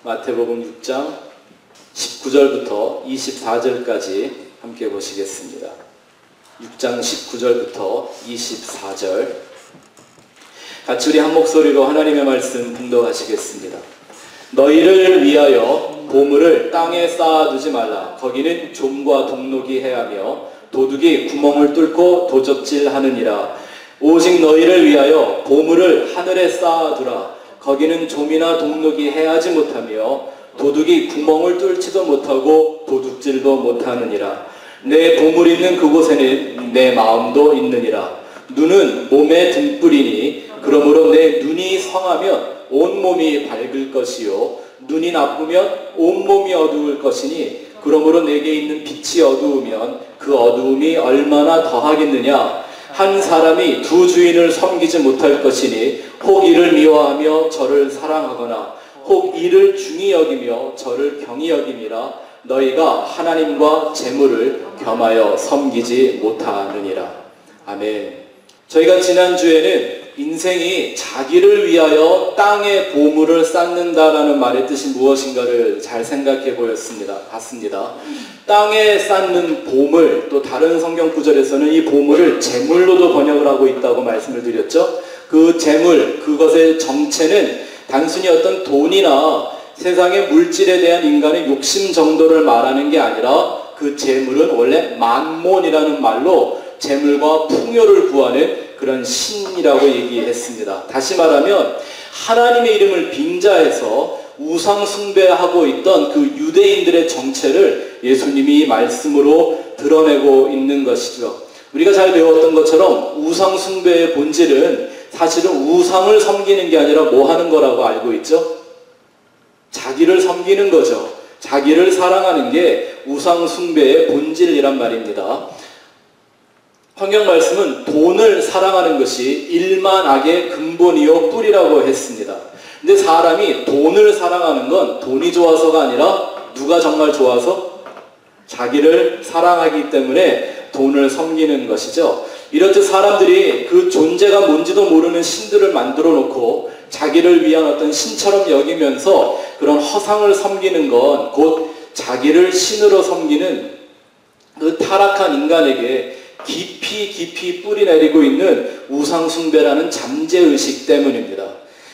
마태복음 6장 19절부터 24절까지 함께 보시겠습니다. 6장 19절부터 24절 같이 우리 한 목소리로 하나님의 말씀 봉독하시겠습니다. 너희를 위하여 보물을 땅에 쌓아두지 말라. 거기는 좀과 동록이 해하며 도둑이 구멍을 뚫고 도적질하느니라. 오직 너희를 위하여 보물을 하늘에 쌓아두라. 거기는 좀이나 동록이 해하지 못하며 도둑이 구멍을 뚫지도 못하고 도둑질도 못하느니라. 내 보물 있는 그곳에는 내 마음도 있느니라. 눈은 몸의 등불이니 그러므로 내 눈이 성하면 온몸이 밝을 것이요 눈이 나쁘면 온몸이 어두울 것이니 그러므로 내게 있는 빛이 어두우면 그 어두움이 얼마나 더하겠느냐. 한 사람이 두 주인을 섬기지 못할 것이니 혹 이를 미워하며 저를 사랑하거나 혹 이를 중히 여기며 저를 경히 여김이라. 너희가 하나님과 재물을 겸하여 섬기지 못하느니라. 아멘. 저희가 지난주에는 인생이 자기를 위하여 땅에 보물을 쌓는다라는 말의 뜻이 무엇인가를 잘 생각해 봤습니다. 땅에 쌓는 보물, 또 다른 성경 구절에서는 이 보물을 재물로도 번역을 하고 있다고 말씀을 드렸죠. 그 재물, 그것의 정체는 단순히 어떤 돈이나 세상의 물질에 대한 인간의 욕심 정도를 말하는 게 아니라 그 재물은 원래 만몬이라는 말로 재물과 풍요를 구하는 그런 신이라고 얘기했습니다. 다시 말하면 하나님의 이름을 빙자해서 우상 숭배하고 있던 그 유대인들의 정체를 예수님이 말씀으로 드러내고 있는 것이죠. 우리가 잘 배웠던 것처럼 우상 숭배의 본질은 사실은 우상을 섬기는 게 아니라 뭐 하는 거라고 알고 있죠? 자기를 섬기는 거죠. 자기를 사랑하는 게 우상 숭배의 본질이란 말입니다. 성경 말씀은 돈을 사랑하는 것이 일만악의 근본이요 뿌리라고 했습니다. 근데 사람이 돈을 사랑하는 건 돈이 좋아서가 아니라 누가 정말 좋아서? 자기를 사랑하기 때문에 돈을 섬기는 것이죠. 이렇듯 사람들이 그 존재가 뭔지도 모르는 신들을 만들어 놓고 자기를 위한 어떤 신처럼 여기면서 그런 허상을 섬기는 건 곧 자기를 신으로 섬기는 그 타락한 인간에게 깊이 뿌리 내리고 있는 우상숭배라는 잠재의식 때문입니다.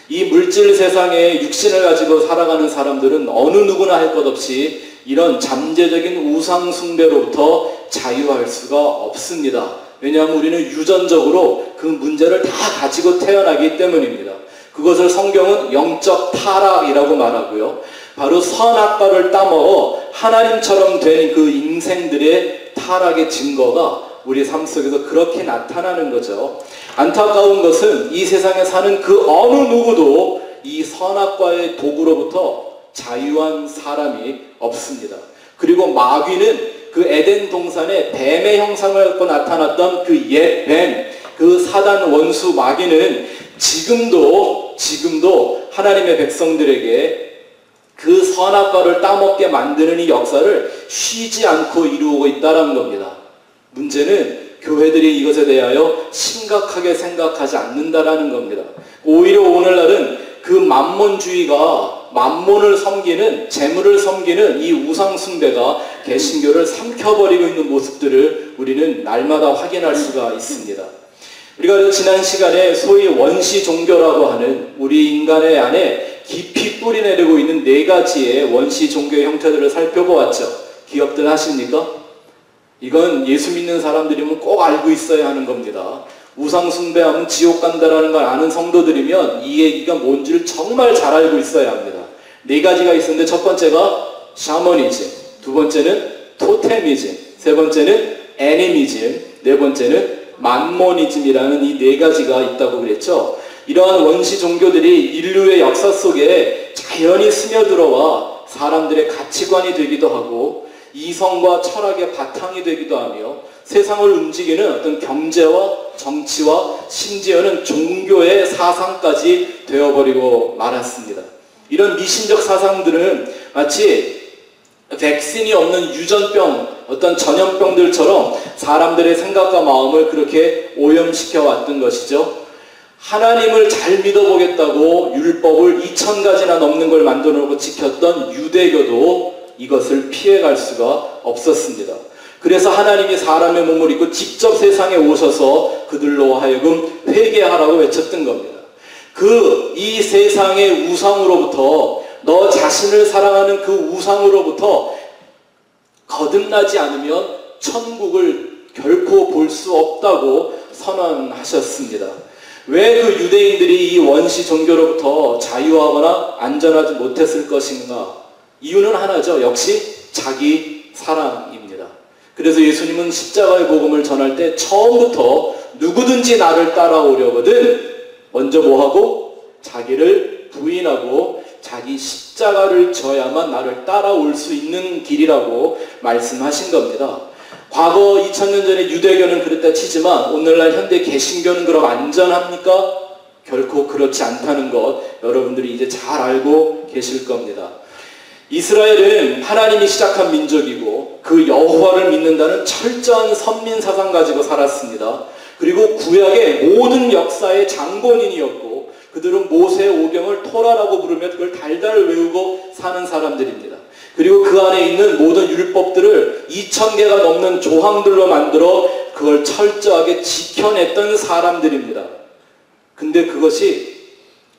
이 물질 세상에 육신을 가지고 살아가는 사람들은 어느 누구나 할 것 없이 이런 잠재적인 우상숭배로부터 자유할 수가 없습니다. 왜냐하면 우리는 유전적으로 그 문제를 다 가지고 태어나기 때문입니다. 그것을 성경은 영적 타락이라고 말하고요. 바로 선악과를 따먹어 하나님처럼 된 그 인생들의 타락의 증거가 우리 삶 속에서 그렇게 나타나는 거죠. 안타까운 것은 이 세상에 사는 그 어느 누구도 이 선악과의 도구로부터 자유한 사람이 없습니다. 그리고 마귀는 그 에덴 동산의 뱀의 형상을 갖고 나타났던 그 옛 뱀, 그 사단 원수 마귀는 지금도 하나님의 백성들에게 그 선악과를 따먹게 만드는 이 역사를 쉬지 않고 이루고 있다는 겁니다. 문제는 교회들이 이것에 대하여 심각하게 생각하지 않는다라는 겁니다. 오히려 오늘날은 그 만몬주의가 만몬을 섬기는, 재물을 섬기는 이 우상숭배가 개신교를 삼켜버리고 있는 모습들을 우리는 날마다 확인할 수가 있습니다. 우리가 지난 시간에 소위 원시 종교라고 하는 우리 인간의 안에 깊이 뿌리 내리고 있는 네 가지의 원시 종교의 형태들을 살펴보았죠. 기억들 하십니까? 이건 예수 믿는 사람들이면 꼭 알고 있어야 하는 겁니다. 우상 숭배하면 지옥 간다라는 걸 아는 성도들이면 이 얘기가 뭔지를 정말 잘 알고 있어야 합니다. 네 가지가 있었는데 첫 번째가 샤머니즘, 두 번째는 토테미즘, 세 번째는 애니미즘, 네 번째는 만모니즘이라는 이 네 가지가 있다고 그랬죠. 이러한 원시 종교들이 인류의 역사 속에 자연히 스며들어와 사람들의 가치관이 되기도 하고 이성과 철학의 바탕이 되기도 하며 세상을 움직이는 어떤 경제와 정치와 심지어는 종교의 사상까지 되어버리고 말았습니다. 이런 미신적 사상들은 마치 백신이 없는 유전병, 어떤 전염병들처럼 사람들의 생각과 마음을 그렇게 오염시켜 왔던 것이죠. 하나님을 잘 믿어보겠다고 율법을 2000가지나 넘는 걸 만들어 놓고 지켰던 유대교도 이것을 피해갈 수가 없었습니다. 그래서 하나님이 사람의 몸을 입고 직접 세상에 오셔서 그들로 하여금 회개하라고 외쳤던 겁니다. 이 세상의 우상으로부터, 너 자신을 사랑하는 그 우상으로부터 거듭나지 않으면 천국을 결코 볼 수 없다고 선언하셨습니다. 왜 그 유대인들이 이 원시 종교로부터 자유하거나 안전하지 못했을 것인가? 이유는 하나죠. 역시 자기 사랑입니다. 그래서 예수님은 십자가의 복음을 전할 때 처음부터 누구든지 나를 따라오려거든 먼저 뭐하고? 자기를 부인하고 자기 십자가를 져야만 나를 따라올 수 있는 길이라고 말씀하신 겁니다. 과거 2000년 전에 유대교는 그랬다 치지만 오늘날 현대 개신교는 그럼 안전합니까? 결코 그렇지 않다는 것 여러분들이 이제 잘 알고 계실 겁니다. 이스라엘은 하나님이 시작한 민족이고 그 여호와를 믿는다는 철저한 선민 사상 가지고 살았습니다. 그리고 구약의 모든 역사의 장본인이었고 그들은 모세의 오경을 토라라고 부르며 그걸 달달 외우고 사는 사람들입니다. 그리고 그 안에 있는 모든 율법들을 2000개가 넘는 조항들로 만들어 그걸 철저하게 지켜냈던 사람들입니다. 근데 그것이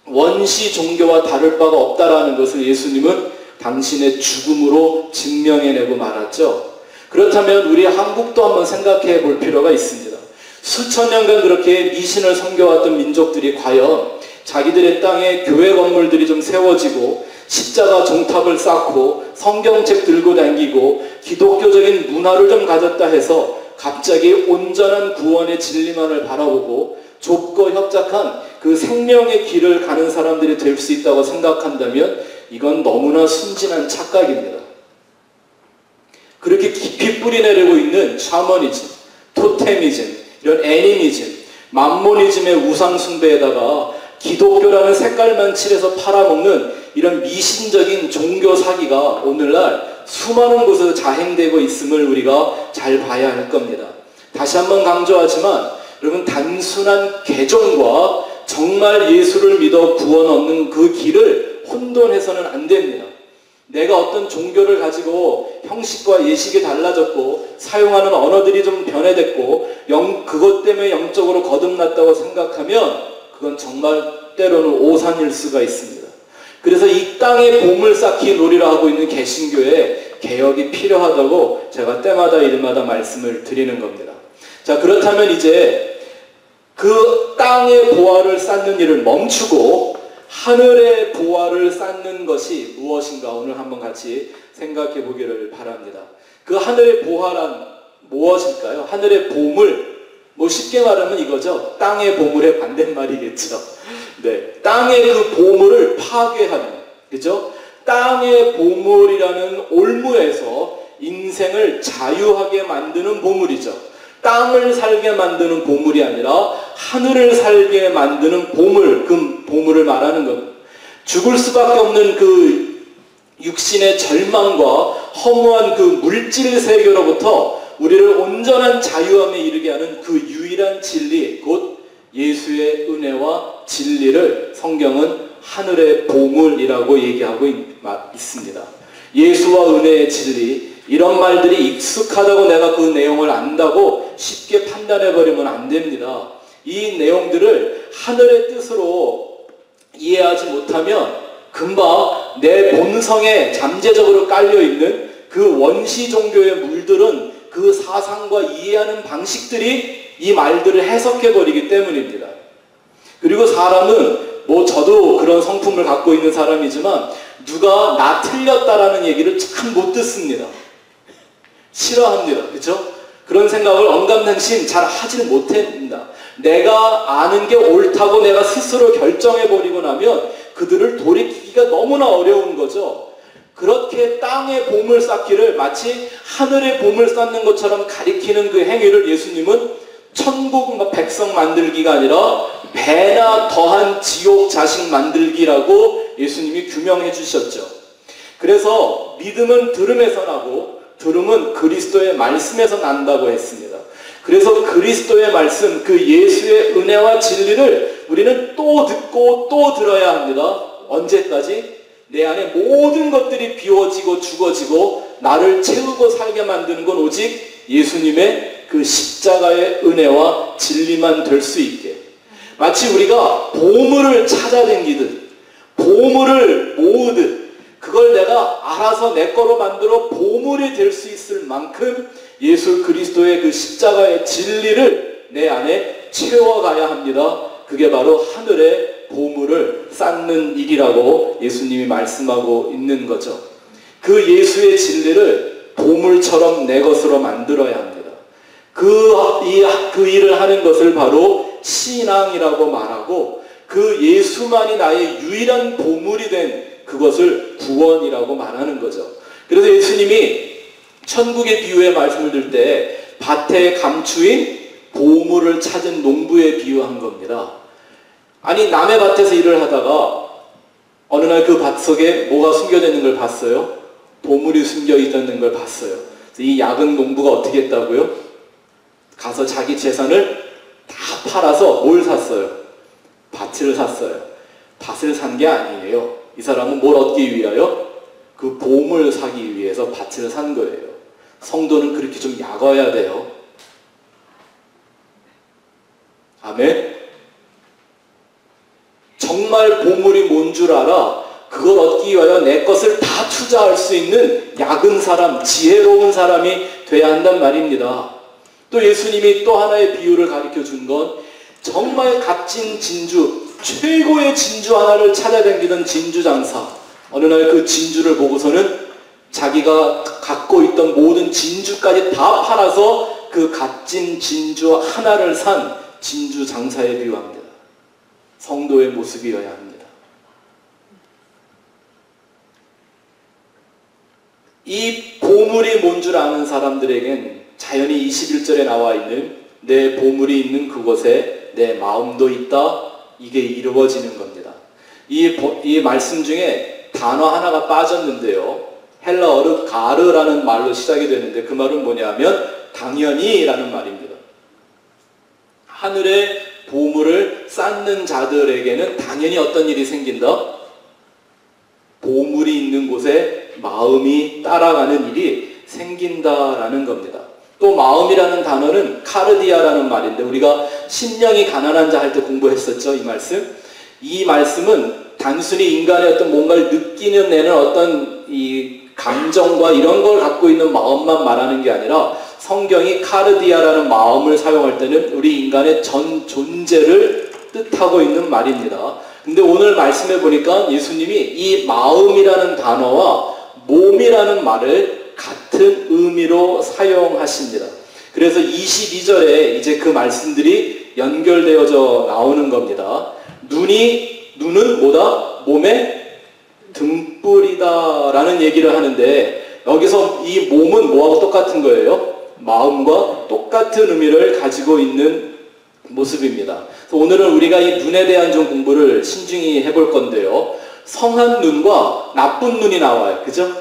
원시 종교와 다를 바가 없다라는 것을 예수님은 당신의 죽음으로 증명해내고 말았죠. 그렇다면 우리 한국도 한번 생각해 볼 필요가 있습니다. 수천 년간 그렇게 미신을 섬겨왔던 민족들이 과연 자기들의 땅에 교회 건물들이 좀 세워지고 십자가 종탑을 쌓고 성경책 들고 다니고 기독교적인 문화를 좀 가졌다 해서 갑자기 온전한 구원의 진리만을 바라보고 좁고 협착한 그 생명의 길을 가는 사람들이 될 수 있다고 생각한다면 이건 너무나 순진한 착각입니다. 그렇게 깊이 뿌리내리고 있는 샤머니즘, 토테미즘, 이런 애니미즘, 맘모니즘의 우상숭배에다가 기독교라는 색깔만 칠해서 팔아먹는 이런 미신적인 종교 사기가 오늘날 수많은 곳에서 자행되고 있음을 우리가 잘 봐야 할 겁니다. 다시 한번 강조하지만 여러분 단순한 개종과 정말 예수를 믿어 구원 얻는 그 길을 혼돈해서는 안 됩니다. 내가 어떤 종교를 가지고 형식과 예식이 달라졌고 사용하는 언어들이 좀 변해됐고 그것 때문에 영적으로 거듭났다고 생각하면 그건 정말 때로는 오산일 수가 있습니다. 그래서 이 땅에 보물 쌓기 놀이를 하고 있는 개신교에 개혁이 필요하다고 제가 때마다 일마다 말씀을 드리는 겁니다. 자, 그렇다면 이제 그 땅의 보화를 쌓는 일을 멈추고 하늘의 보화를 쌓는 것이 무엇인가 오늘 한번 같이 생각해 보기를 바랍니다. 그 하늘의 보화란 무엇일까요? 하늘의 보물, 쉽게 말하면 이거죠. 땅의 보물의 반대말이겠죠. 네, 땅의 그 보물을 파괴하는, 그죠? 땅의 보물이라는 올무에서 인생을 자유하게 만드는 보물이죠. 땅을 살게 만드는 보물이 아니라 하늘을 살게 만드는 보물, 그 보물을 말하는 겁니다. 죽을 수밖에 없는 그 육신의 절망과 허무한 그 물질 세계로부터 우리를 온전한 자유함에 이르게 하는 그 유일한 진리, 곧 예수의 은혜와 진리를 성경은 하늘의 보물이라고 얘기하고 있습니다. 예수와 은혜의 진리, 이런 말들이 익숙하다고 내가 그 내용을 안다고 쉽게 판단해버리면 안 됩니다. 이 내용들을 하늘의 뜻으로 이해하지 못하면 금방 내 본성에 잠재적으로 깔려있는 그 원시 종교의 물들은 그 사상과 이해하는 방식들이 이 말들을 해석해버리기 때문입니다. 그리고 사람은 저도 그런 성품을 갖고 있는 사람이지만 누가 나 틀렸다라는 얘기를 참 못 듣습니다. 싫어합니다. 그렇죠? 그런 생각을 언감생심 잘 하질 못합니다. 내가 아는 게 옳다고 내가 스스로 결정해버리고 나면 그들을 돌이키기가 너무나 어려운 거죠. 그렇게 땅의 보물 쌓기를 마치 하늘의 보물 쌓는 것처럼 가리키는 그 행위를 예수님은 천국 백성 만들기가 아니라 배나 더한 지옥 자식 만들기라고 예수님이 규명해 주셨죠. 그래서 믿음은 들음에서 나고 들음은 그리스도의 말씀에서 난다고 했습니다. 그래서 그리스도의 말씀, 그 예수의 은혜와 진리를 우리는 또 듣고 또 들어야 합니다. 언제까지? 내 안에 모든 것들이 비워지고 죽어지고 나를 채우고 살게 만드는 건 오직 예수님의 그 십자가의 은혜와 진리만 될 수 있게. 마치 우리가 보물을 찾아다니듯 보물을 모으듯 그걸 내가 알아서 내 거로 만들어 보물이 될 수 있을 만큼 예수 그리스도의 그 십자가의 진리를 내 안에 채워가야 합니다. 그게 바로 하늘의 보물을 쌓는 일이라고 예수님이 말씀하고 있는 거죠. 그 예수의 진리를 보물처럼 내 것으로 만들어야 합니다. 그 일을 하는 것을 바로 신앙이라고 말하고 그 예수만이 나의 유일한 보물이 된 그것을 구원이라고 말하는 거죠. 그래서 예수님이 천국의 비유의 말씀을 들 때 밭에 감추인 보물을 찾은 농부에 비유한 겁니다. 아니 남의 밭에서 일을 하다가 어느 날 그 밭 속에 뭐가 숨겨져 있는 걸 봤어요. 보물이 숨겨 있는 걸 봤어요. 그래서 이 야근 농부가 어떻게 했다고요? 가서 자기 재산을 다 팔아서 뭘 샀어요? 밭을 샀어요. 밭을 산 게 아니에요. 이 사람은 뭘 얻기 위하여? 그 보물 사기 위해서 밭을 산 거예요. 성도는 그렇게 좀 약어야 돼요. 아멘. 정말 보물이 뭔 줄 알아? 그걸 얻기 위하여 내 것을 다 투자할 수 있는 약은 사람, 지혜로운 사람이 돼야 한단 말입니다. 또 예수님이 또 하나의 비유를 가르쳐 준 건 정말 값진 진주, 최고의 진주 하나를 찾아다니던 진주 장사. 어느 날 그 진주를 보고서는 자기가 갖고 있던 모든 진주까지 다 팔아서 그 값진 진주 하나를 산 진주 장사에 비유합니다. 성도의 모습이어야 합니다. 이 보물이 뭔 줄 아는 사람들에겐 자연히 21절에 나와 있는 내 보물이 있는 그곳에 내 마음도 있다. 이게 이루어지는 겁니다. 이 말씀 중에 단어 하나가 빠졌는데요. 헬라어로 가르라는 말로 시작이 되는데 그 말은 뭐냐면 당연히라는 말입니다. 하늘의 보물을 쌓는 자들에게는 당연히 어떤 일이 생긴다? 보물이 있는 곳에 마음이 따라가는 일이 생긴다라는 겁니다. 또 마음이라는 단어는 카르디아라는 말인데 우리가 심령이 가난한 자 할 때 공부했었죠. 이 말씀. 이 말씀은 단순히 인간의 어떤 뭔가를 느끼는 내는 어떤 이 감정과 이런 걸 갖고 있는 마음만 말하는 게 아니라 성경이 카르디아라는 마음을 사용할 때는 우리 인간의 전 존재를 뜻하고 있는 말입니다. 근데 오늘 말씀해 보니까 예수님이 이 마음이라는 단어와 몸이라는 말을 같은 의미로 사용하십니다. 그래서 22절에 이제 그 말씀들이 연결되어져 나오는 겁니다. 눈은 뭐다? 몸의 등불이다 라는 얘기를 하는데 여기서 이 몸은 뭐하고 똑같은 거예요? 마음과 똑같은 의미를 가지고 있는 모습입니다. 그래서 오늘은 우리가 이 눈에 대한 좀 공부를 신중히 해볼 건데요. 성한 눈과 나쁜 눈이 나와요. 그죠?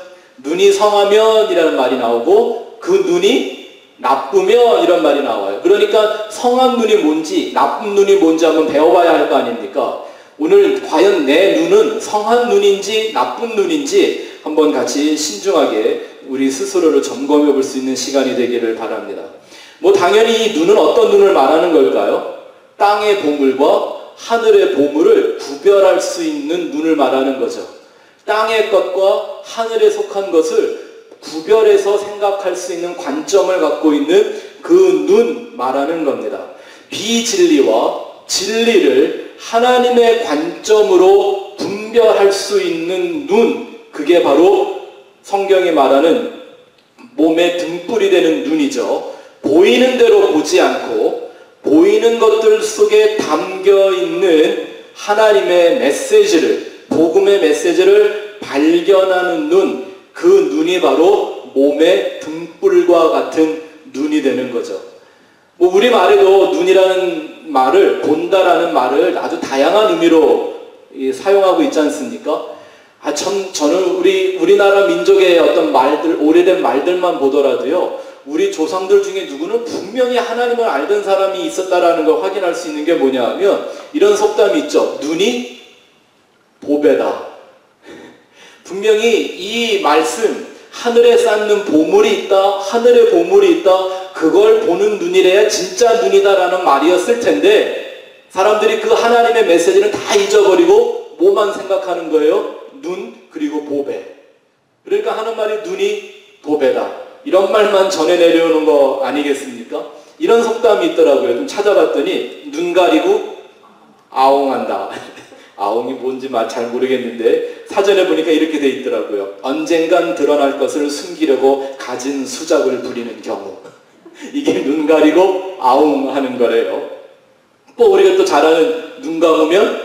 눈이 성하면 이라는 말이 나오고 그 눈이 나쁘면 이런 말이 나와요. 그러니까 성한 눈이 뭔지 나쁜 눈이 뭔지 한번 배워봐야 할 거 아닙니까? 오늘 과연 내 눈은 성한 눈인지 나쁜 눈인지 한번 같이 신중하게 우리 스스로를 점검해 볼 수 있는 시간이 되기를 바랍니다. 뭐 당연히 이 눈은 어떤 눈을 말하는 걸까요? 땅의 보물과 하늘의 보물을 구별할 수 있는 눈을 말하는 거죠. 땅의 것과 하늘에 속한 것을 구별해서 생각할 수 있는 관점을 갖고 있는 그 눈 말하는 겁니다. 비진리와 진리를 하나님의 관점으로 분별할 수 있는 눈, 그게 바로 성경이 말하는 몸의 등불이 되는 눈이죠. 보이는 대로 보지 않고 보이는 것들 속에 담겨있는 하나님의 메시지를, 복음의 메시지를 발견하는 눈, 그 눈이 바로 몸의 등불과 같은 눈이 되는 거죠. 뭐 우리말에도 눈이라는 말을, 본다라는 말을 아주 다양한 의미로 사용하고 있지 않습니까? 저는 우리나라 민족의 어떤 말들, 오래된 말들만 보더라도요, 우리 조상들 중에 누구는 분명히 하나님을 알던 사람이 있었다라는 걸 확인할 수 있는 게 뭐냐 하면 이런 속담이 있죠. 눈이 보배다. 분명히 이 말씀, 하늘에 쌓는 보물이 있다, 하늘에 보물이 있다, 그걸 보는 눈이래야 진짜 눈이다라는 말이었을 텐데 사람들이 그 하나님의 메시지는 다 잊어버리고 뭐만 생각하는 거예요? 눈 그리고 보배. 그러니까 하는 말이 눈이 보배다. 이런 말만 전해 내려오는 거 아니겠습니까? 이런 속담이 있더라고요. 좀 찾아봤더니 눈 가리고 아웅한다. 아웅이 뭔지 잘 모르겠는데 사전에 보니까 이렇게 돼 있더라고요. 언젠간 드러날 것을 숨기려고 가진 수작을 부리는 경우. 이게 눈 가리고 아웅하는 거래요. 또 우리가 또 잘 아는 눈 감으면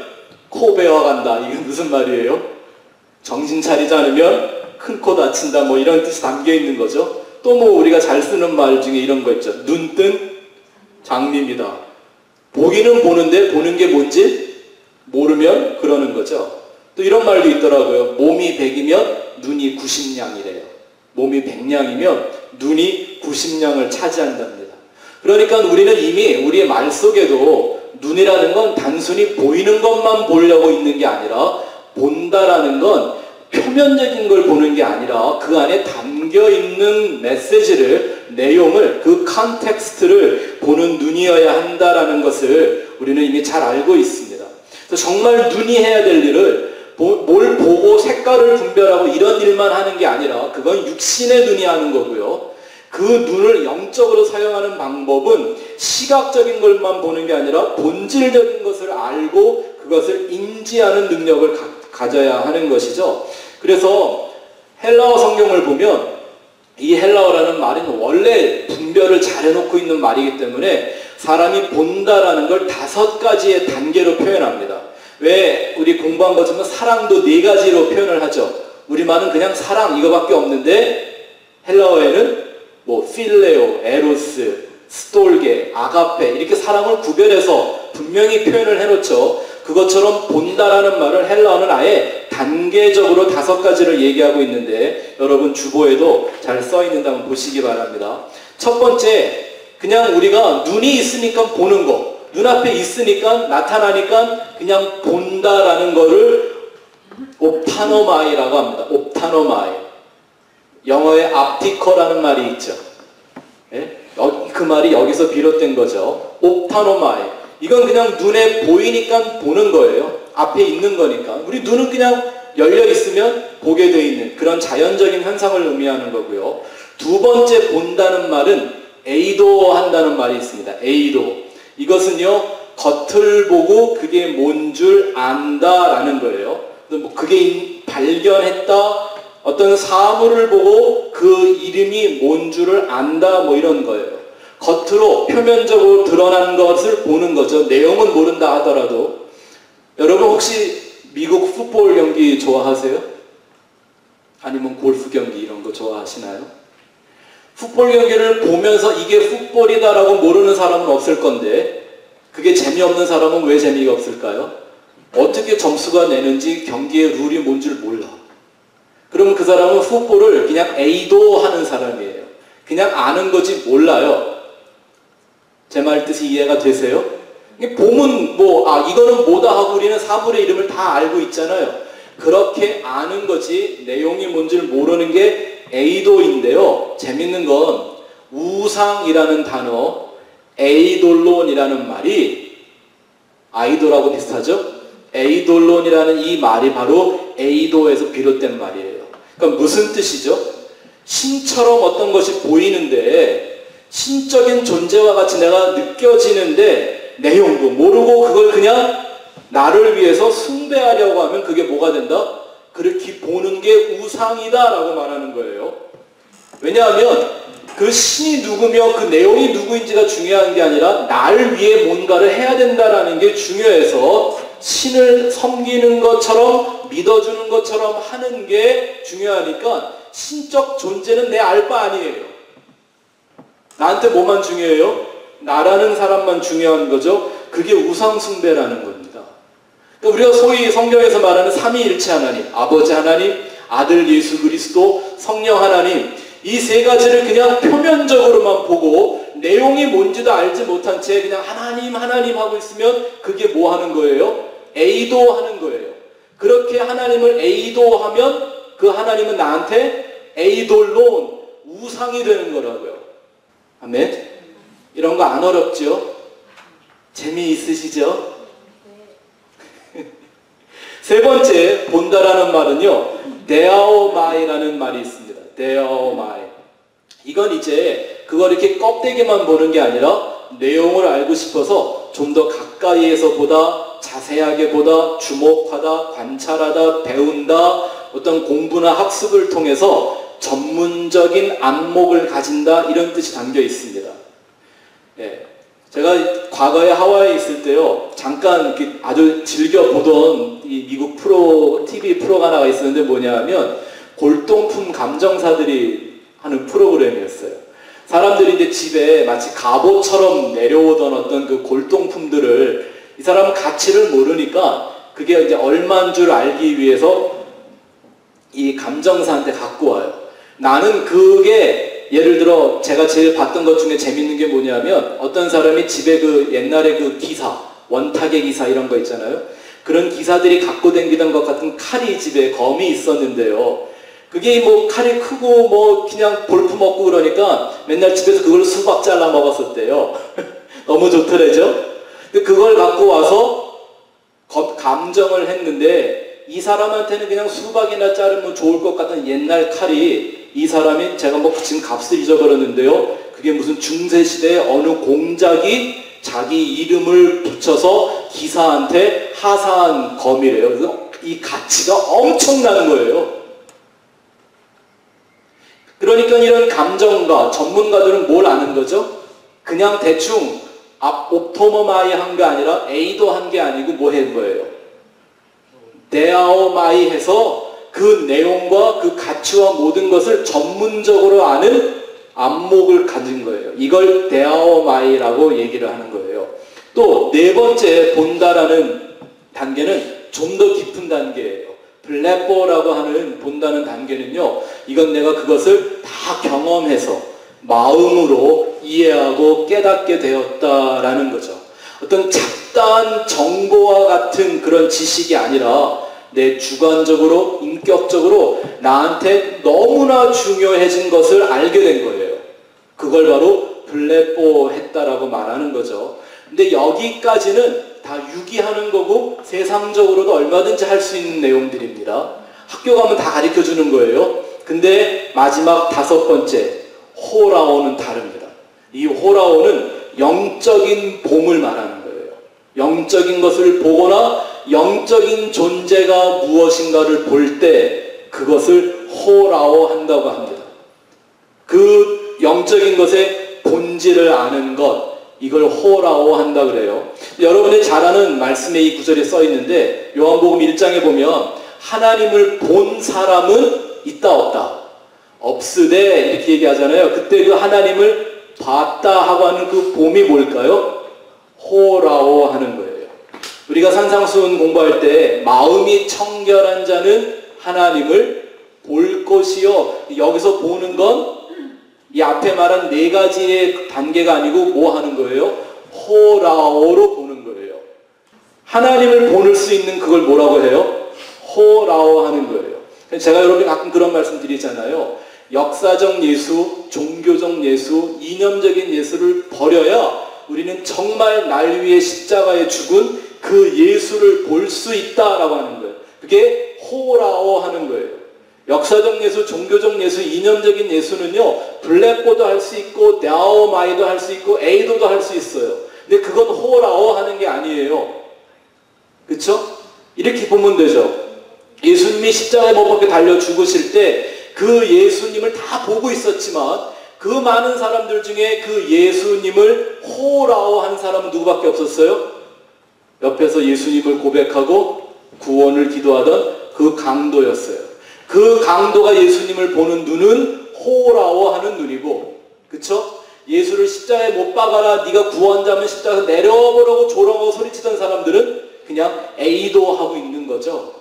코 베어간다. 이게 무슨 말이에요? 정신 차리지 않으면 큰 코 다친다. 뭐 이런 뜻이 담겨 있는 거죠. 또 뭐 우리가 잘 쓰는 말 중에 이런 거 있죠. 눈 뜬 장님이다. 보기는 보는데 보는 게 뭔지 모르면 그러는 거죠. 또 이런 말도 있더라고요. 몸이 100이면 눈이 90냥이래요. 몸이 100냥이면 눈이 90냥을 차지한답니다. 그러니까 우리는 이미 우리의 말 속에도 눈이라는 건 단순히 보이는 것만 보려고 있는 게 아니라 본다라는 건 표면적인 걸 보는 게 아니라 그 안에 담겨있는 메시지를, 내용을, 그 컨텍스트를 보는 눈이어야 한다라는 것을 우리는 이미 잘 알고 있습니다. 그래서 정말 눈이 해야 될 일을 뭘 보고 색깔을 분별하고 이런 일만 하는 게 아니라 그건 육신의 눈이 하는 거고요. 그 눈을 영적으로 사용하는 방법은 시각적인 것만 보는 게 아니라 본질적인 것을 알고 그것을 인지하는 능력을 가져야 하는 것이죠. 그래서 헬라어 성경을 보면 이 헬라어라는 말은 원래 분별을 잘 해놓고 있는 말이기 때문에 사람이 본다라는 걸 5가지의 단계로 표현합니다. 왜 우리 공부한 것처럼 사랑도 4가지로 표현을 하죠. 우리말은 그냥 사랑 이거밖에 없는데 헬라어에는 뭐 필레오, 에로스, 스톨게, 아가페 이렇게 사랑을 구별해서 분명히 표현을 해놓죠. 그것처럼 본다라는 말을 헬라어는 아예 단계적으로 5가지를 얘기하고 있는데 여러분 주보에도 잘 써있는데 한번 보시기 바랍니다. 첫 번째, 그냥 우리가 눈이 있으니까 보는 거, 눈앞에 있으니까 나타나니까 그냥 본다라는 거를 옵타노마이라고 합니다. 옵타노마이. 영어에 앞티커라는 말이 있죠. 예? 그 말이 여기서 비롯된 거죠. 옵타노마이. 이건 그냥 눈에 보이니까 보는 거예요. 앞에 있는 거니까. 우리 눈은 그냥 열려 있으면 보게 돼 있는 그런 자연적인 현상을 의미하는 거고요. 두 번째 본다는 말은 에이도 한다는 말이 있습니다. 에이도. 이것은요, 겉을 보고 그게 뭔 줄 안다라는 거예요. 뭐 그게 발견했다, 어떤 사물을 보고 그 이름이 뭔 줄을 안다, 뭐 이런 거예요. 겉으로 표면적으로 드러난 것을 보는 거죠. 내용은 모른다 하더라도. 여러분 혹시 미국 풋볼 경기 좋아하세요? 아니면 골프 경기 이런 거 좋아하시나요? 풋볼 경기를 보면서 이게 풋볼이다라고 모르는 사람은 없을 건데 그게 재미없는 사람은 왜 재미가 없을까요? 어떻게 점수가 내는지 경기의 룰이 뭔 줄 몰라. 그러면 그 사람은 풋볼을 그냥 에이도 하는 사람이에요. 그냥 아는 거지 몰라요. 제 말 뜻이 이해가 되세요? 보면 이거는 뭐다 하고 우리는 사물의 이름을 다 알고 있잖아요. 그렇게 아는 거지 내용이 뭔지를 모르는 게 에이도인데요. 재밌는 건 우상이라는 단어, 에이돌론이라는 말이 아이돌하고 비슷하죠? 에이돌론이라는 이 말이 바로 에이도에서 비롯된 말이에요. 그러니까 무슨 뜻이죠? 신처럼 어떤 것이 보이는데 신적인 존재와 같이 내가 느껴지는데 내용도 모르고 그걸 그냥 나를 위해서 숭배하려고 하면 그게 뭐가 된다? 그렇게 보는 게 우상이다 라고 말하는 거예요. 왜냐하면 그 신이 누구며 그 내용이 누구인지가 중요한 게 아니라 나를 위해 뭔가를 해야 된다라는 게 중요해서 신을 섬기는 것처럼 믿어주는 것처럼 하는 게 중요하니까 신적 존재는 내 알 바 아니에요. 나한테 뭐만 중요해요? 나라는 사람만 중요한 거죠. 그게 우상숭배라는 겁니다. 그러니까 우리가 소위 성경에서 말하는 삼위일체 하나님, 아버지 하나님, 아들 예수 그리스도, 성령 하나님, 이 세 가지를 그냥 표면적으로만 보고 내용이 뭔지도 알지 못한 채 그냥 하나님 하나님 하고 있으면 그게 뭐 하는 거예요? 에이도하는 거예요. 그렇게 하나님을 에이도하면 그 하나님은 나한테 에이돌론, 우상이 되는 거라고요. 아멘? 이런 거 안 어렵죠? 재미있으시죠? 세 번째, 본다라는 말은요, 데아오마이라는 말이 있습니다. 데아오마이. 이건 이제 그걸 이렇게 껍데기만 보는 게 아니라 내용을 알고 싶어서 좀 더 가까이에서 보다, 자세하게 보다, 주목하다, 관찰하다, 배운다, 어떤 공부나 학습을 통해서 전문적인 안목을 가진다, 이런 뜻이 담겨 있습니다. 예. 제가 과거에 하와이에 있을 때요, 잠깐 이렇게 아주 즐겨 보던 이 미국 TV 프로가 하나가 있었는데 뭐냐면 골동품 감정사들이 하는 프로그램이었어요. 사람들이 이제 집에 마치 갑옷처럼 내려오던 어떤 그 골동품들을 이 사람은 가치를 모르니까 그게 이제 얼마인 줄 알기 위해서 이 감정사한테 갖고 와요. 나는 그게 예를 들어 제가 제일 봤던 것 중에 재밌는 게 뭐냐면 어떤 사람이 집에 그 옛날에 그 기사, 원탁의 기사 이런 거 있잖아요. 그런 기사들이 갖고 다니던 것 같은 칼이 집에 검이 있었는데요. 그게 뭐 칼이 크고 뭐 그냥 볼품 없고 그러니까 맨날 집에서 그걸 수박 잘라 먹었었대요. 너무 좋더래죠? 그걸 갖고 와서 감정을 했는데 이 사람한테는 그냥 수박이나 자르면 좋을 것 같은 옛날 칼이 이 사람이 제가 뭐 지금 값을 잊어버렸는데요. 그게 무슨 중세시대의 어느 공작이 자기 이름을 붙여서 기사한테 하사한 검이래요. 그래서 이 가치가 엄청나는 거예요. 그러니까 이런 감정가, 전문가들은 뭘 아는 거죠? 그냥 대충 옵토머마이 한 게 아니라 에이도 한 게 아니고 뭐 한 거예요? 데아오마이 해서 그 내용과 그 가치와 모든 것을 전문적으로 아는 안목을 가진 거예요. 이걸 데아오마이라고 얘기를 하는 거예요. 또 네 번째 본다라는 단계는 좀 더 깊은 단계예요. 블레뽀라고 하는 본다는 단계는요, 이건 내가 그것을 다 경험해서 마음으로 이해하고 깨닫게 되었다라는 거죠. 어떤 잡다한 정보와 같은 그런 지식이 아니라 내 주관적으로, 인격적으로 나한테 너무나 중요해진 것을 알게 된 거예요. 그걸 바로 블레뽀 했다라고 말하는 거죠. 근데 여기까지는 다 유기하는 거고 세상적으로도 얼마든지 할 수 있는 내용들입니다. 학교 가면 다 가르쳐 주는 거예요. 근데 마지막 다섯 번째, 호라오는 다릅니다. 이 호라오는 영적인 봄을 말하는 거예요. 영적인 것을 보거나 영적인 존재가 무엇인가를 볼 때 그것을 호라오 한다고 합니다. 그 영적인 것의 본질을 아는 것, 이걸 호라오 한다 그래요. 여러분이 잘 아는 말씀에 이 구절에 써 있는데 요한복음 1장에 보면 하나님을 본 사람은 있다 없다? 없으되 이렇게 얘기하잖아요. 그때 그 하나님을 봤다 하고 하는 그 봄이 뭘까요? 호라오 하는 거예요. 우리가 산상수훈 공부할 때 마음이 청결한 자는 하나님을 볼 것이요. 여기서 보는 건 이 앞에 말한 네 가지의 단계가 아니고 뭐 하는 거예요? 호라오로 보는 거예요. 하나님을 볼 수 있는 그걸 뭐라고 해요? 호라오 하는 거예요. 제가 여러분이 가끔 그런 말씀 드리잖아요. 역사적 예수, 종교적 예수, 이념적인 예수를 버려야 우리는 정말 날 위해 십자가에 죽은 그 예수를 볼 수 있다라고 하는 거예요. 그게 호라오 하는 거예요. 역사적 예수, 종교적 예수, 이념적인 예수는요, 블랙보도 할 수 있고, 데아오마이도 할 수 있고, 에이도도 할 수 있어요. 근데 그건 호라오 하는 게 아니에요. 그쵸? 이렇게 보면 되죠. 예수님이 십자가에 못 박혀 달려 죽으실 때 그 예수님을 다 보고 있었지만 그 많은 사람들 중에 그 예수님을 호라오 한 사람은 누구밖에 없었어요? 옆에서 예수님을 고백하고 구원을 기도하던 그 강도였어요. 그 강도가 예수님을 보는 눈은 호라오 하는 눈이고, 그쵸? 예수를 십자가에 못 박아라, 네가 구원자면 십자가에서 내려보라고 조롱하고 소리치던 사람들은 그냥 에이도하고 있는 거죠.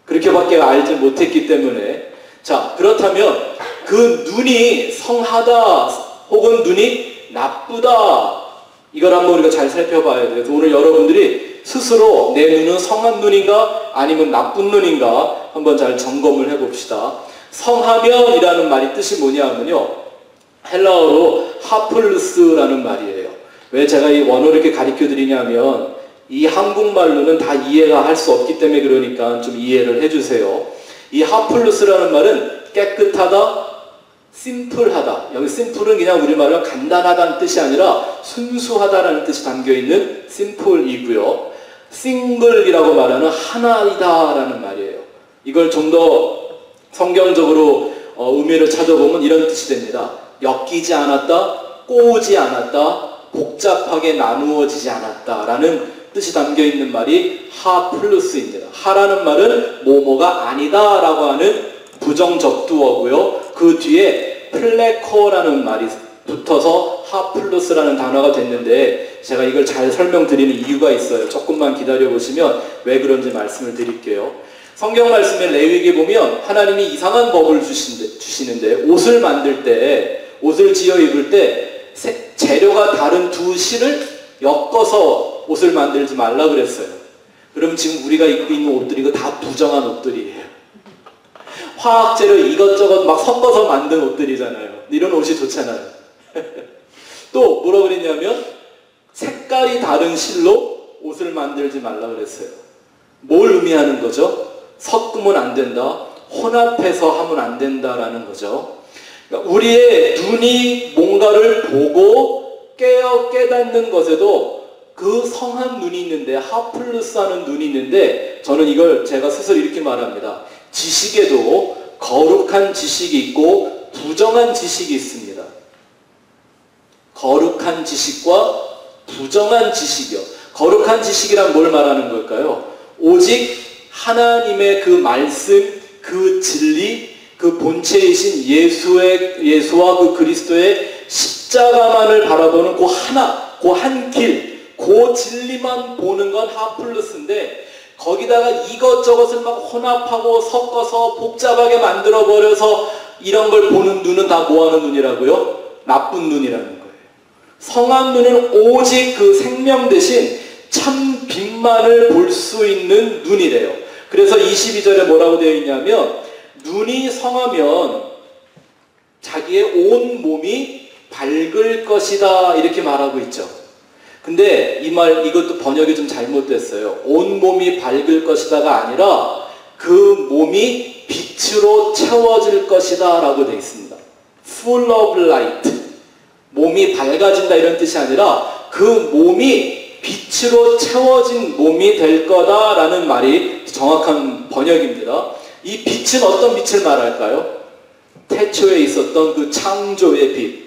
그렇게밖에 알지 못했기 때문에. 자, 그렇다면 그 눈이 성하다 혹은 눈이 나쁘다, 이걸 한번 우리가 잘 살펴봐야 돼요. 오늘 여러분들이 스스로 내 눈은 성한 눈인가 아니면 나쁜 눈인가 한번 잘 점검을 해봅시다. 성하면이라는 말이 뜻이 뭐냐면요, 헬라어로 하플루스라는 말이에요. 왜 제가 이 원어를 이렇게 가르쳐 드리냐면, 이 한국말로는 다 이해가 할 수 없기 때문에 그러니까 좀 이해를 해주세요. 이 하플루스라는 말은 깨끗하다, 심플하다. 여기 심플은 그냥 우리말로 간단하다는 뜻이 아니라 순수하다라는 뜻이 담겨있는 심플이고요. 싱글이라고 말하는 하나이다라는 말이에요. 이걸 좀 더 성경적으로 의미를 찾아보면 이런 뜻이 됩니다. 엮이지 않았다, 꼬우지 않았다, 복잡하게 나누어지지 않았다라는 뜻이 담겨있는 말이 하 플러스입니다. 하라는 말은 뭐뭐가 아니다라고 하는 부정적두어고요. 그 뒤에 플래커라는 말이 붙어서 하 플러스라는 단어가 됐는데, 제가 이걸 잘 설명드리는 이유가 있어요. 조금만 기다려보시면 왜 그런지 말씀을 드릴게요. 성경 말씀에 레위기에 보면 하나님이 이상한 법을 주시는데, 옷을 만들 때, 옷을 지어 입을 때 재료가 다른 두 실을 엮어서 옷을 만들지 말라 그랬어요. 그럼 지금 우리가 입고 있는 옷들이 이거 다 부정한 옷들이에요. 화학재료 이것저것 막 섞어서 만든 옷들이잖아요. 이런 옷이 좋잖아요. 또 뭐라 그랬냐면 색깔이 다른 실로 옷을 만들지 말라 그랬어요. 뭘 의미하는 거죠? 섞으면 안 된다, 혼합해서 하면 안 된다라는 거죠. 그러니까 우리의 눈이 뭔가를 보고 깨닫는 것에도 그 성한 눈이 있는데, 하플루스하는 눈이 있는데, 저는 이걸 제가 스스로 이렇게 말합니다. 지식에도 거룩한 지식이 있고 부정한 지식이 있습니다. 거룩한 지식과 부정한 지식이요. 거룩한 지식이란 뭘 말하는 걸까요? 오직 하나님의 그 말씀, 그 진리, 그 본체이신 예수와 그 그리스도의 십자가만을 바라보는 그 하나, 그 한 길, 그 진리만 보는 건 하플루스인데, 거기다가 이것저것을 막 혼합하고 섞어서 복잡하게 만들어버려서 이런 걸 보는 눈은 다 뭐하는 눈이라고요? 나쁜 눈이라는 거예요. 성한 눈은 오직 그 생명 대신 참 빛만을 볼 수 있는 눈이래요. 그래서 22절에 뭐라고 되어 있냐면, 눈이 성하면 자기의 온 몸이 밝을 것이다, 이렇게 말하고 있죠. 근데 이 말, 이것도 번역이 좀 잘못됐어요. 온 몸이 밝을 것이다가 아니라 그 몸이 빛으로 채워질 것이다 라고 되어 있습니다. Full of light. 몸이 밝아진다 이런 뜻이 아니라 그 몸이 빛으로 채워진 몸이 될 거다라는 말이 정확한 번역입니다. 이 빛은 어떤 빛을 말할까요? 태초에 있었던 그 창조의 빛,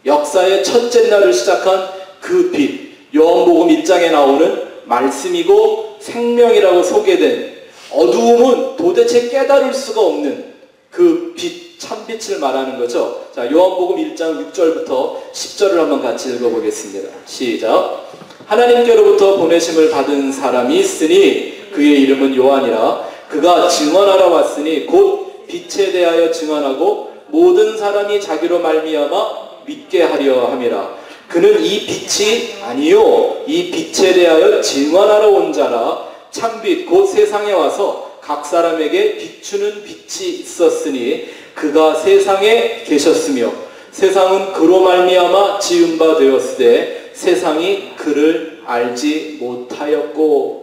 역사의 첫째 날을 시작한 그 빛, 요한복음 1장에 나오는 말씀이고 생명이라고 소개된, 어두움은 도대체 깨달을 수가 없는 그 빛, 참빛을 말하는 거죠. 자, 요한복음 1장 6절부터 10절을 한번 같이 읽어보겠습니다. 시작. 하나님께로부터 보내심을 받은 사람이 있으니 그의 이름은 요한이라. 그가 증언하러 왔으니 곧 빛에 대하여 증언하고 모든 사람이 자기로 말미암아 믿게 하려 함이라. 그는 이 빛이 아니요 이 빛에 대하여 증언하러 온 자라. 참빛 곧 세상에 와서 각 사람에게 비추는 빛이 있었으니 그가 세상에 계셨으며 세상은 그로 말미암아 지은 바 되었으되 세상이 그를 알지 못하였고.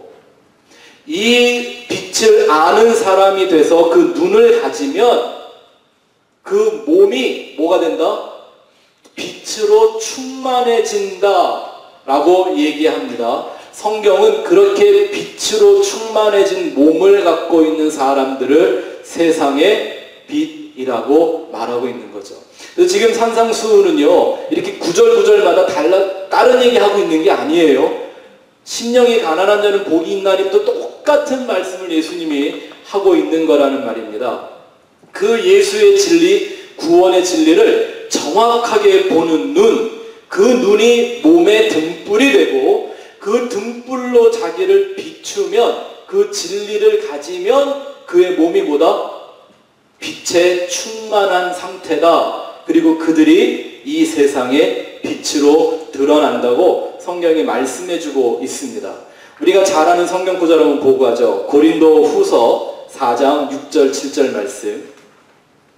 이 빛을 아는 사람이 돼서 그 눈을 가지면 그 몸이 뭐가 된다? 빛으로 충만해진다 라고 얘기합니다. 성경은 그렇게 빛으로 충만해진 몸을 갖고 있는 사람들을 세상의 빛이라고 말하고 있는 거죠. 그래서 지금 산상수훈은요, 이렇게 구절마다 다른 얘기하고 있는 게 아니에요. 심령이 가난한 자는 복이 있나니도 똑같은 말씀을 예수님이 하고 있는 거라는 말입니다. 그 예수의 진리, 구원의 진리를 정확하게 보는 눈, 그 눈이 몸의 등불이 되고 그 등불로 자기를 비추면, 그 진리를 가지면 그의 몸이 뭐다? 빛에 충만한 상태다. 그리고 그들이 이 세상의 빛으로 드러난다고 성경이 말씀해주고 있습니다. 우리가 잘 아는 성경 구절 한번 보고 하죠. 고린도 후서 4장 6절 7절 말씀.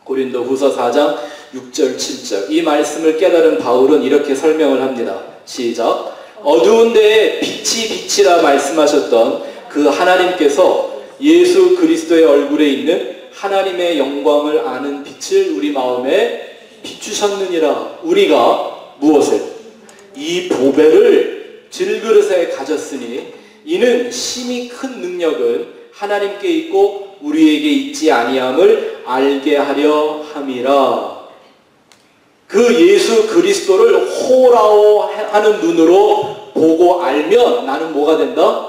고린도 후서 4장 6절 7절. 이 말씀을 깨달은 바울은 이렇게 설명을 합니다. 시작. 어두운 데에 빛이 빛이라 말씀하셨던 그 하나님께서 예수 그리스도의 얼굴에 있는 하나님의 영광을 아는 빛을 우리 마음에 비추셨느니라. 우리가 무엇을? 이 보배를 질그릇에 가졌으니 이는 심히 큰 능력은 하나님께 있고 우리에게 있지 아니함을 알게 하려 함이라. 그 예수 그리스도를 호라오하는 눈으로 보고 알면 나는 뭐가 된다?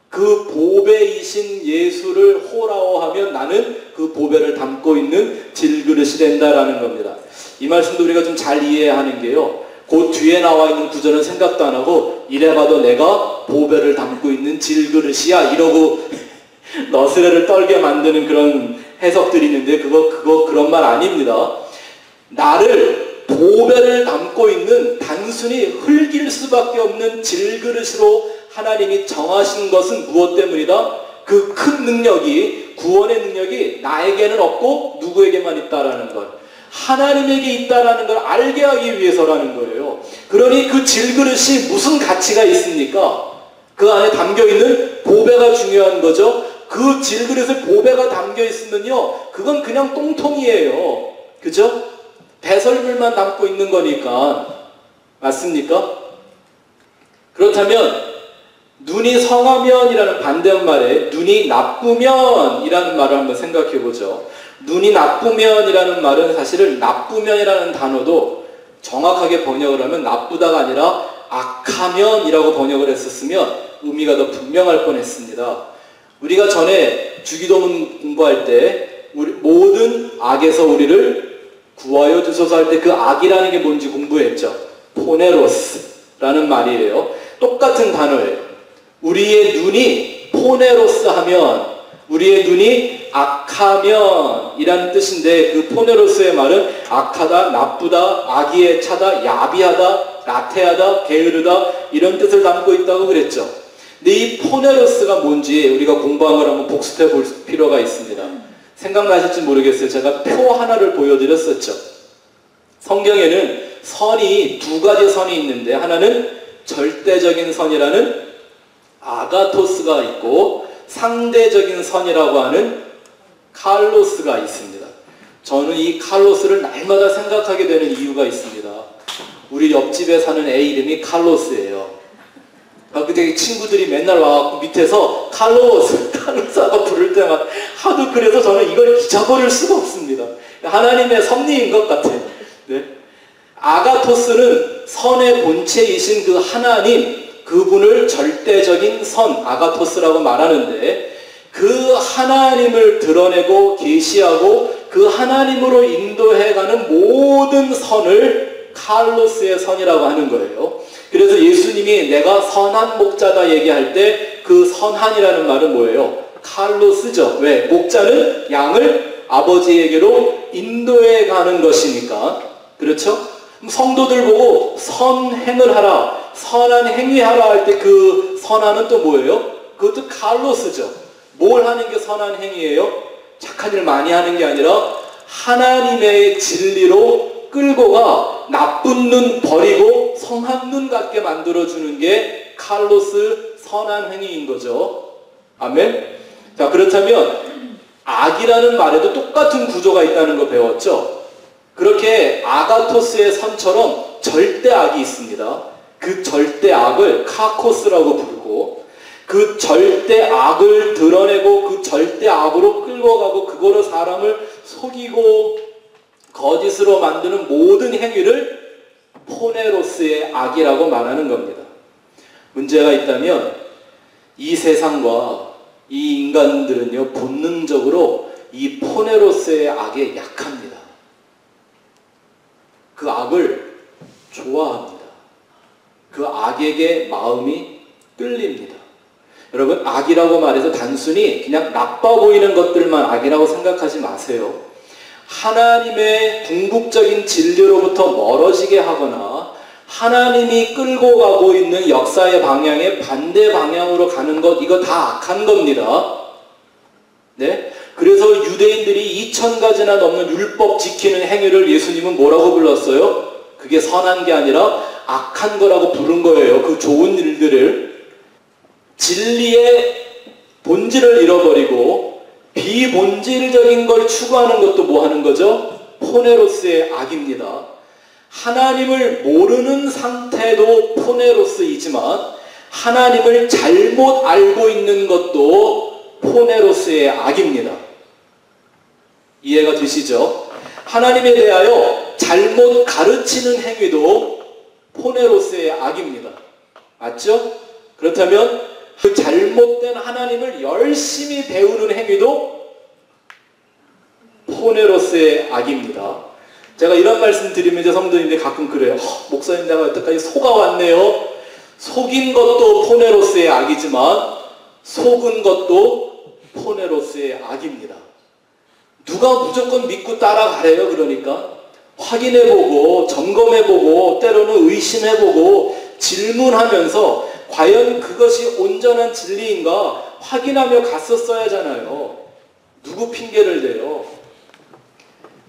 그 보배이신 예수를 호라오하면 나는 그 보배를 담고 있는 질그릇이 된다라는 겁니다. 이 말씀도 우리가 좀 잘 이해하는 게요. 그 뒤에 나와 있는 구절은 생각도 안 하고 이래봐도 내가 보배를 담고 있는 질그릇이야 이러고 너스레를 떨게 만드는 그런 해석들이 있는데 그거 그런 말 아닙니다. 나를 보배를 담고 있는 단순히 흙일 수밖에 없는 질그릇으로 하나님이 정하신 것은 무엇 때문이다? 그 큰 능력이, 구원의 능력이 나에게는 없고 누구에게만 있다라는 것. 하나님에게 있다라는 걸 알게 하기 위해서라는 거예요. 그러니 그 질그릇이 무슨 가치가 있습니까? 그 안에 담겨있는 보배가 중요한 거죠. 그 질그릇에 보배가 담겨 있으면요, 그건 그냥 똥통이에요. 그죠? 배설물만 담고 있는 거니까. 맞습니까? 그렇다면 눈이 성하면이라는 반대말에 눈이 나쁘면이라는 말을 한번 생각해 보죠. 눈이 나쁘면이라는 말은 사실은 나쁘면이라는 단어도 정확하게 번역을 하면 나쁘다가 아니라 악하면이라고 번역을 했었으면 의미가 더 분명할 뻔했습니다. 우리가 전에 주기도문 공부할 때 모든 악에서 우리를 구하여 주소서 할 때 그 악이라는 게 뭔지 공부했죠. 포네로스라는 말이에요. 똑같은 단어예요. 우리의 눈이 포네로스 하면 우리의 눈이 악하면 이라는 뜻인데 그 포네로스의 말은 악하다, 나쁘다, 악의에 차다, 야비하다, 나태하다, 게으르다 이런 뜻을 담고 있다고 그랬죠. 근데 이 포네로스가 뭔지 우리가 공부한 걸 한번 복습해 볼 필요가 있습니다. 생각나실지 모르겠어요. 제가 표 하나를 보여드렸었죠. 성경에는 선이 두 가지 선이 있는데 하나는 절대적인 선이라는 아가토스가 있고 상대적인 선이라고 하는 칼로스가 있습니다. 저는 이 칼로스를 날마다 생각하게 되는 이유가 있습니다. 우리 옆집에 사는 애 이름이 칼로스예요. 그때 친구들이 맨날 와갖고 밑에서 칼로스 하고 부를 때마다 하도 그래서 저는 이걸 잊어버릴 수가 없습니다. 하나님의 섭리인 것 같아요. 네? 아가토스는 선의 본체이신 그 하나님, 그분을 절대적인 선, 아가토스라고 말하는데 그 하나님을 드러내고 계시하고 그 하나님으로 인도해가는 모든 선을 칼로스의 선이라고 하는 거예요. 그래서 예수님이 내가 선한 목자다 얘기할 때 그 선한이라는 말은 뭐예요? 칼로스죠. 왜? 목자는 양을 아버지에게로 인도해 가는 것이니까. 그렇죠? 성도들 보고 선행을 하라, 선한 행위하라 할 때 그 선한은 또 뭐예요? 그것도 칼로스죠. 뭘 하는 게 선한 행위예요? 착한 일 많이 하는 게 아니라 하나님의 진리로 끌고 가 나쁜 눈 버리고 성한 눈 같게 만들어주는 게 칼로스 선한 행위인 거죠. 아멘? 자, 그렇다면 악이라는 말에도 똑같은 구조가 있다는 거 배웠죠? 그렇게 아가토스의 선처럼 절대 악이 있습니다. 그 절대 악을 카코스라고 부르고 그 절대 악을 드러내고 그 절대 악으로 끌고 가고 그거로 사람을 속이고 거짓으로 만드는 모든 행위를 포네로스의 악이라고 말하는 겁니다. 문제가 있다면 이 세상과 이 인간들은요, 본능적으로 이 포네로스의 악에 약합니다. 그 악을 좋아합니다. 그 악에게 마음이 끌립니다. 여러분, 악이라고 말해서 단순히 그냥 나빠 보이는 것들만 악이라고 생각하지 마세요. 하나님의 궁극적인 진리로부터 멀어지게 하거나 하나님이 끌고 가고 있는 역사의 방향에 반대 방향으로 가는 것, 이거 다 악한 겁니다. 네? 그래서 유대인들이 2000가지나 넘는 율법 지키는 행위를 예수님은 뭐라고 불렀어요? 그게 선한 게 아니라 악한 거라고 부른 거예요. 그 좋은 일들을. 진리의 본질을 잃어버리고 비본질적인 걸 추구하는 것도 뭐 하는 거죠? 포네로스의 악입니다. 하나님을 모르는 상태도 포네로스이지만 하나님을 잘못 알고 있는 것도 포네로스의 악입니다. 이해가 되시죠? 하나님에 대하여 잘못 가르치는 행위도 포네로스의 악입니다. 맞죠? 그렇다면 그 잘못된 하나님을 열심히 배우는 행위도 포네로스의 악입니다. 제가 이런 말씀 드리면 이제 성도님들이 가끔 그래요. 목사님 내가 여태까지 속아왔네요. 속인 것도 포네로스의 악이지만 속은 것도 포네로스의 악입니다. 누가 무조건 믿고 따라가래요. 그러니까 확인해보고 점검해보고 때로는 의심해보고 질문하면서 과연 그것이 온전한 진리인가 확인하며 갔었어야 하잖아요. 누구 핑계를 대요.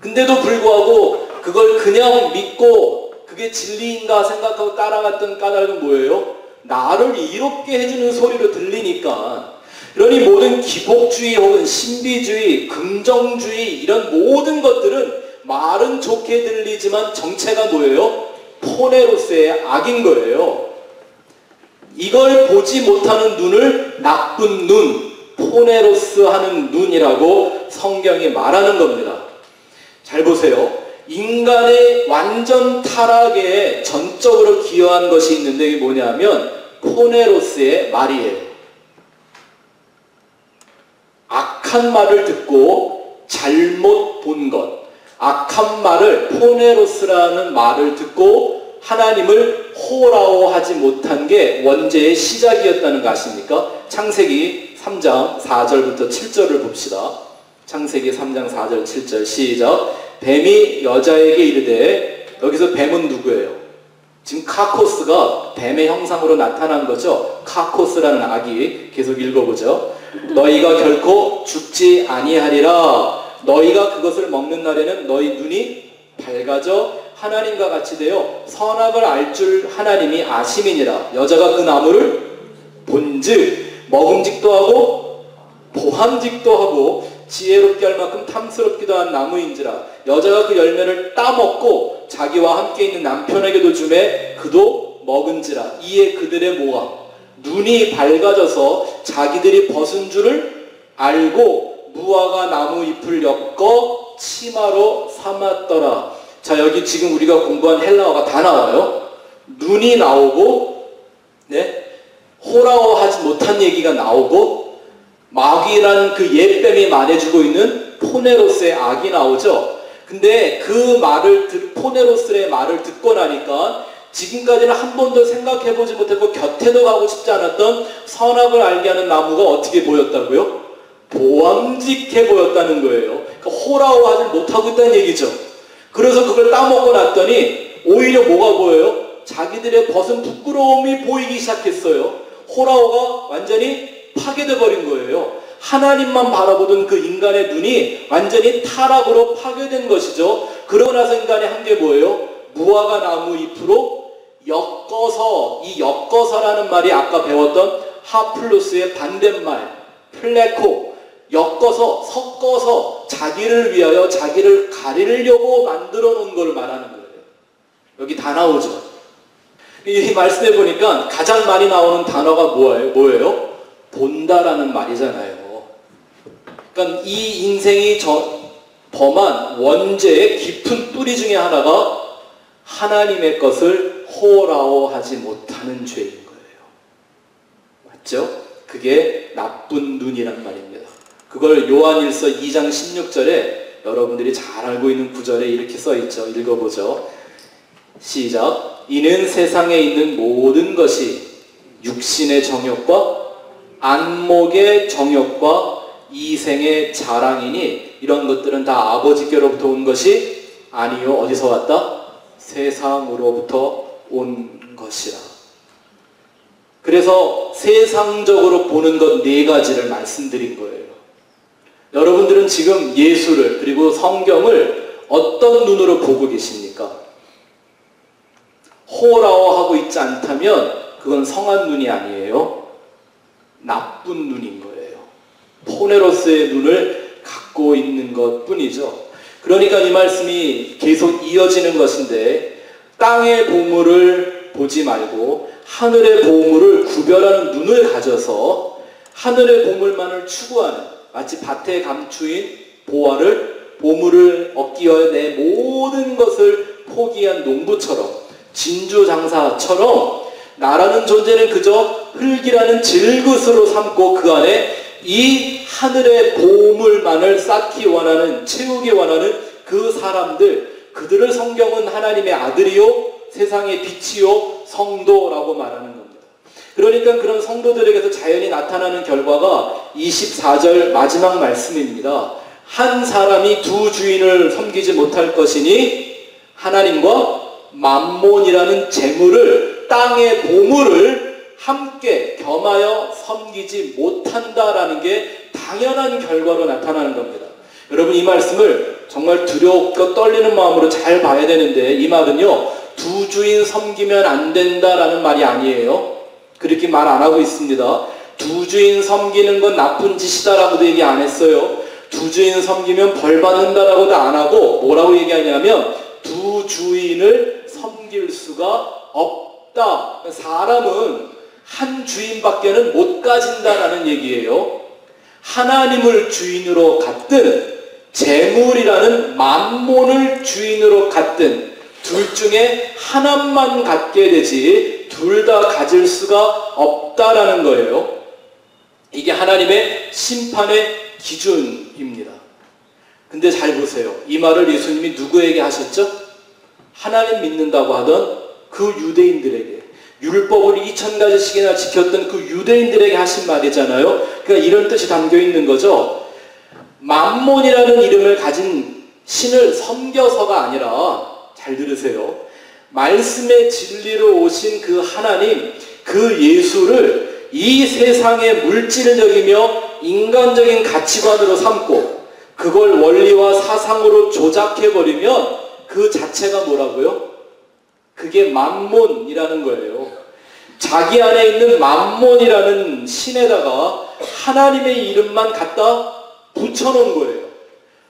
근데도 불구하고 그걸 그냥 믿고 그게 진리인가 생각하고 따라갔던 까닭은 뭐예요? 나를 이롭게 해주는 소리로 들리니까. 그러니 모든 기복주의 혹은 신비주의, 긍정주의 이런 모든 것들은 말은 좋게 들리지만 정체가 뭐예요? 포네로스의 악인 거예요. 이걸 보지 못하는 눈을 나쁜 눈, 포네로스 하는 눈이라고 성경이 말하는 겁니다. 잘 보세요. 인간의 완전 타락에 전적으로 기여한 것이 있는데 이게 뭐냐면 포네로스의 말이에요. 악한 말을 듣고 잘못 본 것. 악한 말을 포네로스라는 말을 듣고 하나님을 호라오하지 못한 게 원죄의 시작이었다는 거 아십니까? 창세기 3장 4절부터 7절을 봅시다. 창세기 3장 4절 7절 시작. 뱀이 여자에게 이르되, 여기서 뱀은 누구예요? 지금 카코스가 뱀의 형상으로 나타난 거죠. 카코스라는 악이. 계속 읽어보죠. 너희가 결코 죽지 아니하리라. 너희가 그것을 먹는 날에는 너희 눈이 밝아져 하나님과 같이 되어 선악을 알 줄 하나님이 아심이니라. 여자가 그 나무를 본즉 먹음직도 하고 보함직도 하고 지혜롭게 할 만큼 탐스럽기도 한 나무인지라. 여자가 그 열매를 따먹고 자기와 함께 있는 남편에게도 주매 그도 먹은지라. 이에 그들의 뭐가? 눈이 밝아져서 자기들이 벗은 줄을 알고 무화과 나무 잎을 엮어 치마로 삼았더라. 자, 여기 지금 우리가 공부한 헬라어가 다 나와요. 눈이 나오고, 네, 호라워하지 못한 얘기가 나오고, 마귀란 그 옛뱀이 말해주고 있는 포네로스의 악이 나오죠. 근데 그 포네로스의 말을 듣고 나니까 지금까지는 한 번도 생각해보지 못했고 곁에도 가고 싶지 않았던 선악을 알게 하는 나무가 어떻게 보였다고요? 보암직해 보였다는 거예요. 그러니까 호라워하지 못하고 있다는 얘기죠. 그래서 그걸 따먹고 났더니 오히려 뭐가 보여요? 자기들의 벗은 부끄러움이 보이기 시작했어요. 호라워가 완전히 파괴돼 버린 거예요. 하나님만 바라보던 그 인간의 눈이 완전히 타락으로 파괴된 것이죠. 그러고 나서 인간이 한 게 뭐예요? 무화과 나무 잎으로 엮어서, 이 엮어서라는 말이 아까 배웠던 하플루스의 반대말 플레코, 엮어서 섞어서 자기를 위하여 자기를 가리려고 만들어 놓은 걸 말하는 거예요. 여기 다 나오죠. 이 말씀해 보니까 가장 많이 나오는 단어가 뭐예요? 본다라는 말이잖아요. 그러니까 이 인생이 범한 원죄의 깊은 뿌리 중에 하나가 하나님의 것을 호라워하지 못하는 죄인 거예요. 맞죠? 그게 나쁜 눈이란 말입니다. 그걸 요한일서 2장 16절에 여러분들이 잘 알고 있는 구절에 이렇게 써있죠. 읽어보죠. 시작. 이는 세상에 있는 모든 것이 육신의 정욕과 안목의 정욕과 이생의 자랑이니 이런 것들은 다 아버지께로부터 온 것이 아니요 어디서 왔다? 세상으로부터 온 것이라. 그래서 세상적으로 보는 것 네 가지를 말씀드린 거예요. 여러분들은 지금 예수를 그리고 성경을 어떤 눈으로 보고 계십니까? 호라워하고 있지 않다면 그건 성한 눈이 아니에요. 나쁜 눈인 거예요. 포네로스의 눈을 갖고 있는 것 뿐이죠. 그러니까 이 말씀이 계속 이어지는 것인데 땅의 보물을 보지 말고 하늘의 보물을 구별하는 눈을 가져서 하늘의 보물만을 추구하는 마치 밭에 감추인 보물을 얻기 위하여 내 모든 것을 포기한 농부처럼 진주장사처럼 나라는 존재는 그저 흙이라는 질그릇으로 삼고 그 안에 이 하늘의 보물만을 쌓기 원하는 채우기 원하는 그 사람들 그들을 성경은 하나님의 아들이요 세상의 빛이요 성도라고 말하는 겁니다. 그러니까 그런 성도들에게서 자연히 나타나는 결과가 24절 마지막 말씀입니다. 한 사람이 두 주인을 섬기지 못할 것이니 하나님과 맘몬이라는 재물을 땅의 보물을 함께 겸하여 섬기지 못한다라는 게 당연한 결과로 나타나는 겁니다. 여러분 이 말씀을 정말 두렵고 떨리는 마음으로 잘 봐야 되는데 이 말은요 두 주인 섬기면 안 된다라는 말이 아니에요. 그렇게 말 안 하고 있습니다. 두 주인 섬기는 건 나쁜 짓이다라고도 얘기 안 했어요. 두 주인 섬기면 벌 받는다라고도 안 하고 뭐라고 얘기하냐면 두 주인을 섬길 수가 없다. 사람은 한 주인밖에는 못 가진다라는 얘기예요. 하나님을 주인으로 갖든 재물이라는 만몬을 주인으로 갖든 둘 중에 하나만 갖게 되지 둘 다 가질 수가 없다라는 거예요. 이게 하나님의 심판의 기준입니다. 근데 잘 보세요. 이 말을 예수님이 누구에게 하셨죠? 하나님 믿는다고 하던 그 유대인들에게 율법을 2000가지씩이나 지켰던 그 유대인들에게 하신 말이잖아요. 그러니까 이런 뜻이 담겨 있는 거죠. 맘몬이라는 이름을 가진 신을 섬겨서가 아니라 잘 들으세요. 말씀의 진리로 오신 그 하나님, 그 예수를 이 세상의 물질적이며 인간적인 가치관으로 삼고 그걸 원리와 사상으로 조작해버리면 그 자체가 뭐라고요? 그게 맘몬이라는 거예요. 자기 안에 있는 맘몬이라는 신에다가 하나님의 이름만 갖다 붙여놓은 거예요.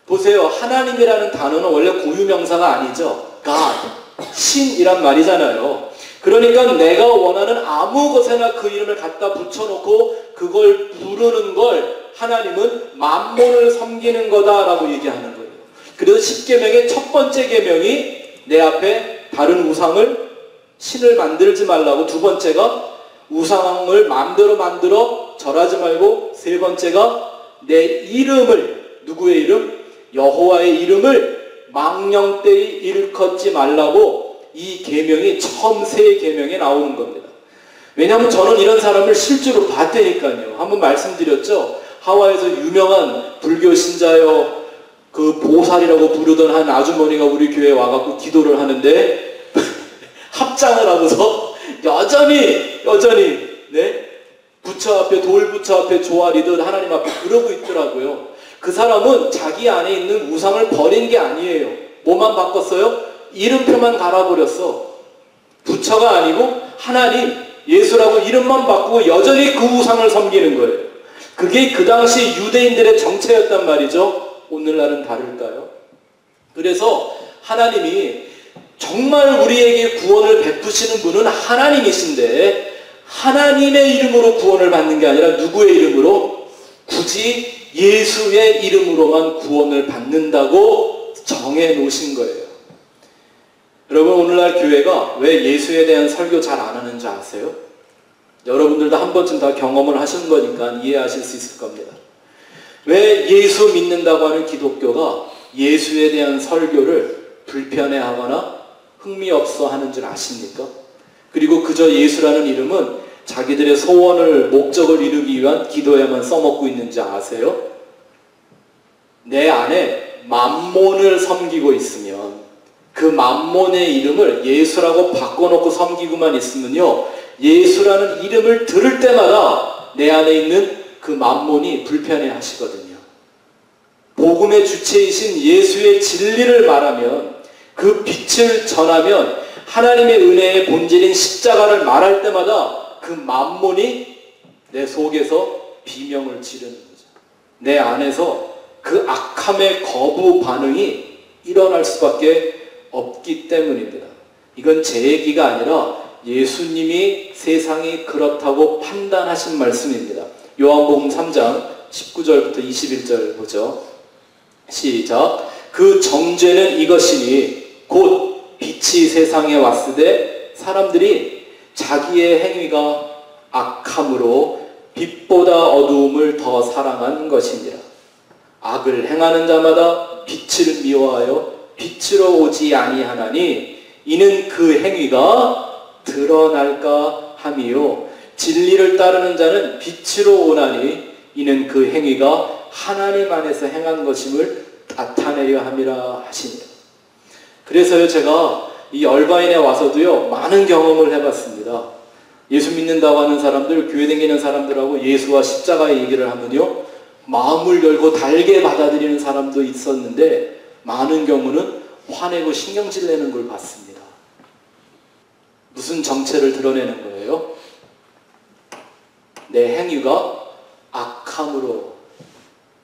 보세요. 하나님이라는 단어는 원래 고유명사가 아니죠. God, 신이란 말이잖아요. 그러니까 내가 원하는 아무 곳에나 그 이름을 갖다 붙여놓고 그걸 부르는 걸 하나님은 맘몬을 섬기는 거다라고 얘기하는 거예요. 그래서 10계명의 첫 번째 계명이 내 앞에 다른 우상을 신을 만들지 말라고, 두 번째가 우상을 마음대로 만들어 절하지 말고, 세 번째가 내 이름을, 누구의 이름? 여호와의 이름을 망령되이 일컫지 말라고 이 계명이 처음 세 계명에 나오는 겁니다. 왜냐하면 저는 이런 사람을 실제로 봤다니까요. 한번 말씀드렸죠. 하와이에서 유명한 불교 신자요, 그 보살이라고 부르던 한 아주머니가 우리 교회에 와갖고 기도를 하는데 합장을 하고서 여전히 네? 부처 앞에, 돌부처 앞에 조아리듯 하나님 앞에 그러고 있더라고요. 그 사람은 자기 안에 있는 우상을 버린 게 아니에요. 뭐만 바꿨어요? 이름표만 갈아버렸어. 부처가 아니고 하나님, 예수라고 이름만 바꾸고 여전히 그 우상을 섬기는 거예요. 그게 그 당시 유대인들의 정체였단 말이죠. 오늘날은 다를까요? 그래서 하나님이 정말 우리에게 구원을 베푸시는 분은 하나님이신데, 하나님의 이름으로 구원을 받는 게 아니라 누구의 이름으로? 굳이 예수의 이름으로만 구원을 받는다고 정해 놓으신 거예요. 여러분, 오늘날 교회가 왜 예수에 대한 설교 잘 안 하는 줄 아세요? 여러분들도 한 번쯤 다 경험을 하신 거니까 이해하실 수 있을 겁니다. 왜 예수 믿는다고 하는 기독교가 예수에 대한 설교를 불편해하거나 흥미없어 하는 줄 아십니까? 그리고 그저 예수라는 이름은 자기들의 소원을, 목적을 이루기 위한 기도에만 써먹고 있는지 아세요? 내 안에 맘몬을 섬기고 있으면 그 맘몬의 이름을 예수라고 바꿔놓고 섬기고만 있으면요, 예수라는 이름을 들을 때마다 내 안에 있는 그 맘몬이 불편해 하시거든요. 복음의 주체이신 예수의 진리를 말하면, 그 빛을 전하면, 하나님의 은혜의 본질인 십자가를 말할 때마다 그 맘몬이 내 속에서 비명을 지르는 거죠. 내 안에서 그 악함의 거부 반응이 일어날 수밖에 없기 때문입니다. 이건 제 얘기가 아니라 예수님이 세상이 그렇다고 판단하신 말씀입니다. 요한복음 3장 19절부터 21절 보죠. 시작. 그 정죄는 이것이니 곧 빛이 세상에 왔으되 사람들이 자기의 행위가 악함으로 빛보다 어두움을 더 사랑한 것이니라. 악을 행하는 자마다 빛을 미워하여 빛으로 오지 아니하나니 이는 그 행위가 드러날까 함이요 진리를 따르는 자는 빛으로 오나니 이는 그 행위가 하나님 안에서 행한 것임을 나타내려 함이라 하시니라. 그래서요, 제가 이 얼바인에 와서도요, 많은 경험을 해봤습니다. 예수 믿는다고 하는 사람들, 교회 다니는 사람들하고 예수와 십자가의 얘기를 하면요, 마음을 열고 달게 받아들이는 사람도 있었는데, 많은 경우는 화내고 신경질 내는 걸 봤습니다. 무슨 정체를 드러내는 거예요? 내 행위가 악함으로,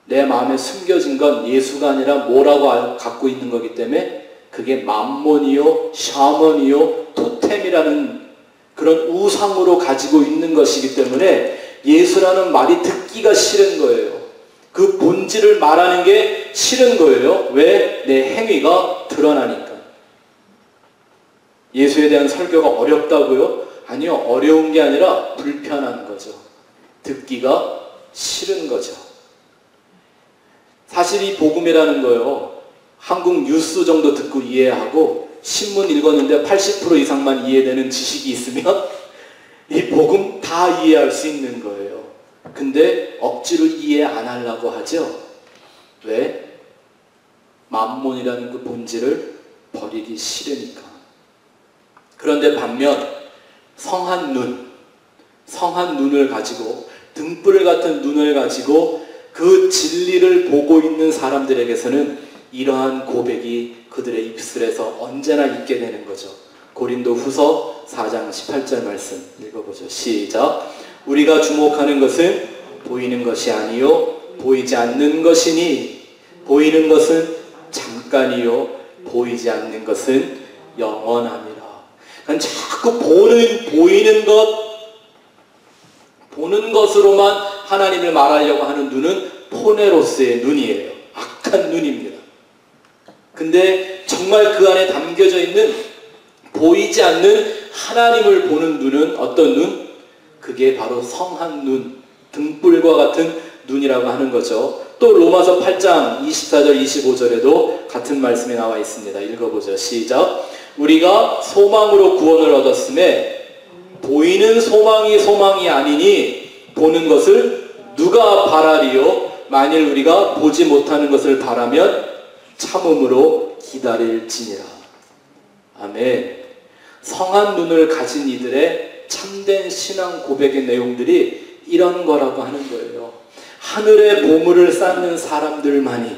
내 마음에 숨겨진 건 예수가 아니라 뭐라고 갖고 있는 거기 때문에 그게 맘몬이요, 샤먼이요, 토템이라는 그런 우상으로 가지고 있는 것이기 때문에 예수라는 말이 듣기가 싫은 거예요. 그 본질을 말하는 게 싫은 거예요. 왜? 내 행위가 드러나니까. 예수에 대한 설교가 어렵다고요? 아니요, 어려운 게 아니라 불편한 거죠. 듣기가 싫은 거죠. 사실 이 복음이라는 거요, 한국 뉴스 정도 듣고 이해하고 신문 읽었는데 80% 이상만 이해되는 지식이 있으면 이 복음 다 이해할 수 있는 거예요. 근데 억지로 이해 안 하려고 하죠. 왜? 맘몬이라는 그 본질을 버리기 싫으니까. 그런데 반면 성한 눈을 가지고, 등불 같은 눈을 가지고 그 진리를 보고 있는 사람들에게서는 이러한 고백이 그들의 입술에서 언제나 있게 되는 거죠. 고린도 후서 4장 18절 말씀 읽어보죠. 시작. 우리가 주목하는 것은 보이는 것이 아니요 보이지 않는 것이니 보이는 것은 잠깐이요 보이지 않는 것은 영원함이라. 그러니까 자꾸 보는 것으로만 하나님을 말하려고 하는 눈은 포네로스의 눈이에요. 악한 눈입니다. 근데 정말 그 안에 담겨져 있는 보이지 않는 하나님을 보는 눈은 어떤 눈? 그게 바로 성한 눈, 등불과 같은 눈이라고 하는 거죠. 또 로마서 8장 24절 25절에도 같은 말씀이 나와 있습니다. 읽어보죠. 시작. 우리가 소망으로 구원을 얻었음에 보이는 소망이 아니니 보는 것을 누가 바라리요? 만일 우리가 보지 못하는 것을 바라면 참음으로 기다릴지니라. 아멘. 성한 눈을 가진 이들의 참된 신앙 고백의 내용들이 이런 거라고 하는 거예요. 하늘의 보물을 쌓는 사람들만이,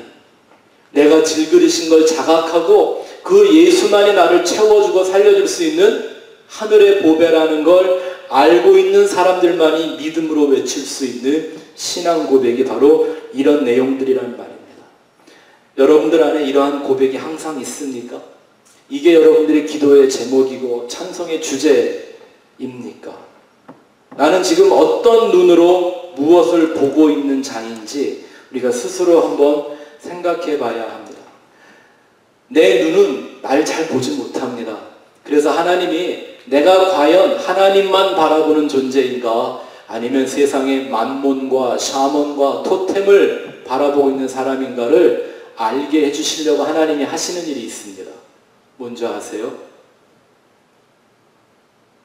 내가 질그리신 걸 자각하고 그 예수만이 나를 채워주고 살려줄 수 있는 하늘의 보배라는 걸 알고 있는 사람들만이 믿음으로 외칠 수 있는 신앙 고백이 바로 이런 내용들이라는 말입니다. 여러분들 안에 이러한 고백이 항상 있습니까? 이게 여러분들의 기도의 제목이고 찬송의 주제입니까? 나는 지금 어떤 눈으로 무엇을 보고 있는 자인지 우리가 스스로 한번 생각해 봐야 합니다. 내 눈은 날 잘 보지 못합니다. 그래서 하나님이 내가 과연 하나님만 바라보는 존재인가, 아니면 세상의 만몬과 샤먼과 토템을 바라보고 있는 사람인가를 알게 해주시려고 하나님이 하시는 일이 있습니다. 뭔지 아세요?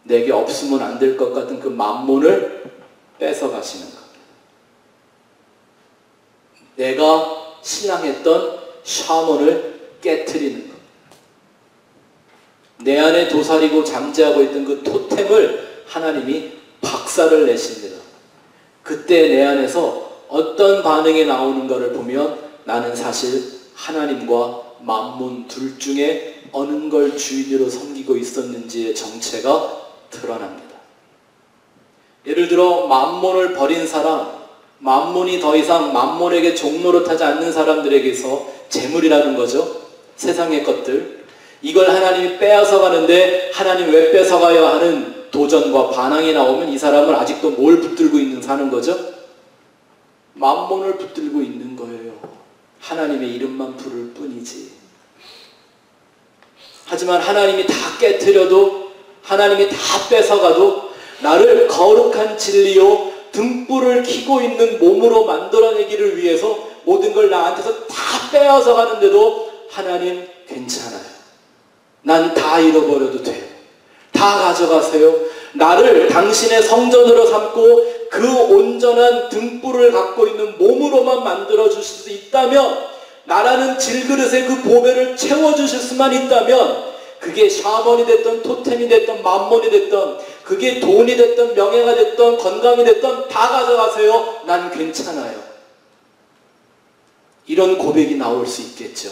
내게 없으면 안 될 것 같은 그 만몬을 뺏어가시는 겁니다. 내가 신앙했던 샤먼을 깨트리는 것. 내 안에 도사리고 잠재하고 있던 그 토템을 하나님이 박살을 내십니다. 그때 내 안에서 어떤 반응이 나오는가를 보면 나는 사실 하나님과 만몬 둘 중에 어느 걸 주인으로 섬기고 있었는지의 정체가 드러납니다. 예를 들어 만몬을 버린 사람, 만몬이 더 이상 만몬에게 종노릇하지 않는 사람들에게서 재물이라는 거죠. 세상의 것들. 이걸 하나님이 빼앗아 가는데 하나님 왜 뺏어가요 하는 도전과 반항이 나오면 이 사람은 아직도 뭘 붙들고 있는 사는 거죠? 만몬을 붙들고 있는 거예요. 하나님의 이름만 부를 뿐이지. 하지만 하나님이 다 깨트려도, 하나님이 다 뺏어가도 나를 거룩한 진리요 등불을 켜고 있는 몸으로 만들어내기를 위해서 모든 걸 나한테서 다 빼앗아 가는데도 하나님 괜찮아요. 난 다 잃어버려도 돼요. 다 가져가세요. 나를 당신의 성전으로 삼고 그 온전한 등불을 갖고 있는 몸으로만 만들어주실 수 있다면, 나라는 질그릇에 그 보배를 채워주실 수만 있다면, 그게 샤먼이 됐던 토템이 됐던 만몬이 됐던, 그게 돈이 됐던 명예가 됐던 건강이 됐던 다 가져가세요. 난 괜찮아요. 이런 고백이 나올 수 있겠죠.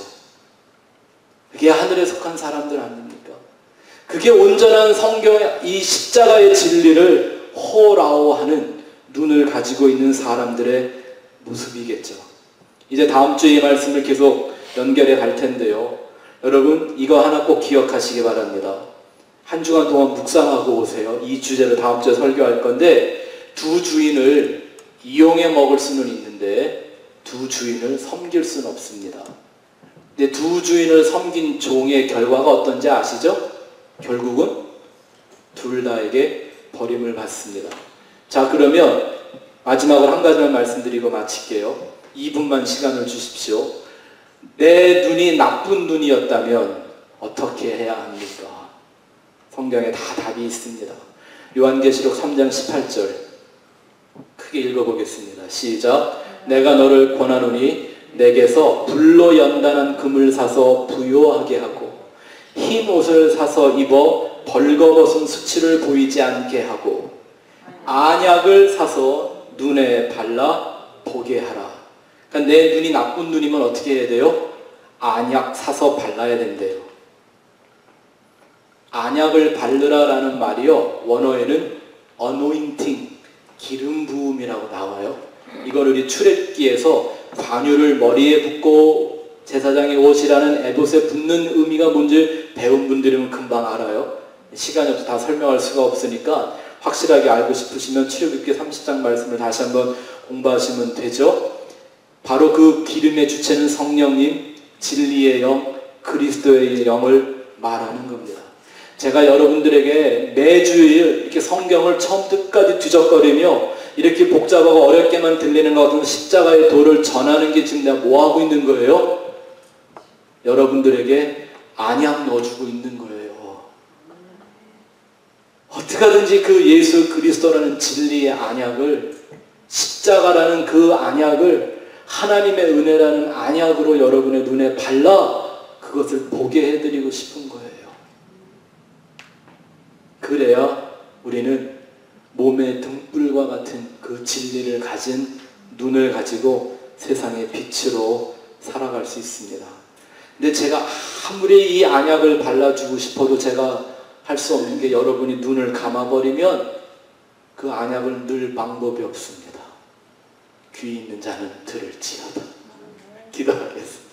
그게 하늘에 속한 사람들 아닙니까? 그게 온전한 성경의 이 십자가의 진리를 호라오하는 눈을 가지고 있는 사람들의 모습이겠죠. 이제 다음 주에 이 말씀을 계속 연결해 갈 텐데요. 여러분 이거 하나 꼭 기억하시기 바랍니다. 한 주간 동안 묵상하고 오세요. 이 주제를 다음 주에 설교할 건데, 두 주인을 이용해 먹을 수는 있는데 두 주인을 섬길 수는 없습니다. 근데 두 주인을 섬긴 종의 결과가 어떤지 아시죠? 결국은 둘 다에게 버림을 받습니다. 자, 그러면 마지막으로 한 가지만 말씀드리고 마칠게요. 2분만 시간을 주십시오. 내 눈이 나쁜 눈이었다면 어떻게 해야 합니까? 성경에 다 답이 있습니다. 요한계시록 3장 18절 크게 읽어보겠습니다. 시작. 내가 너를 권하노니 내게서 불로 연단한 금을 사서 부요하게 하고 흰 옷을 사서 입어 벌거벗은 수치를 보이지 않게 하고 안약을 사서 눈에 발라 보게 하라. 그러니까 내 눈이 나쁜 눈이면 어떻게 해야 돼요? 안약 사서 발라야 된대요. 안약을 바르라라는 말이요, 원어에는 anointing, 기름 부음이라고 나와요. 이걸 우리 출애굽기에서 관유를 머리에 붓고 제사장의 옷이라는 에봇에 붙는 의미가 뭔지 배운 분들이면 금방 알아요. 시간이 없어서 다 설명할 수가 없으니까 확실하게 알고 싶으시면 출애굽기 30장 말씀을 다시 한번 공부하시면 되죠. 바로 그 기름의 주체는 성령님, 진리의 영, 그리스도의 영을 말하는 겁니다. 제가 여러분들에게 매주일 이렇게 성경을 처음부터 끝까지 뒤적거리며 이렇게 복잡하고 어렵게만 들리는 것 같은 십자가의 도를 전하는 게 지금 내가 뭐 하고 있는 거예요? 여러분들에게 안약 넣어주고 있는 거예요. 어떻게 하든지 그 예수 그리스도라는 진리의 안약을, 십자가라는 그 안약을 하나님의 은혜라는 안약으로 여러분의 눈에 발라 그것을 보게 해드리고 싶은 거예요. 그래야 우리는 몸의 등불과 같은 그 진리를 가진 눈을 가지고 세상의 빛으로 살아갈 수 있습니다. 근데 제가 아무리 이 안약을 발라주고 싶어도 제가 할 수 없는 게, 여러분이 눈을 감아버리면 그 안약을 넣을 방법이 없습니다. 귀 있는 자는 들을지어다. 기도하겠습니다.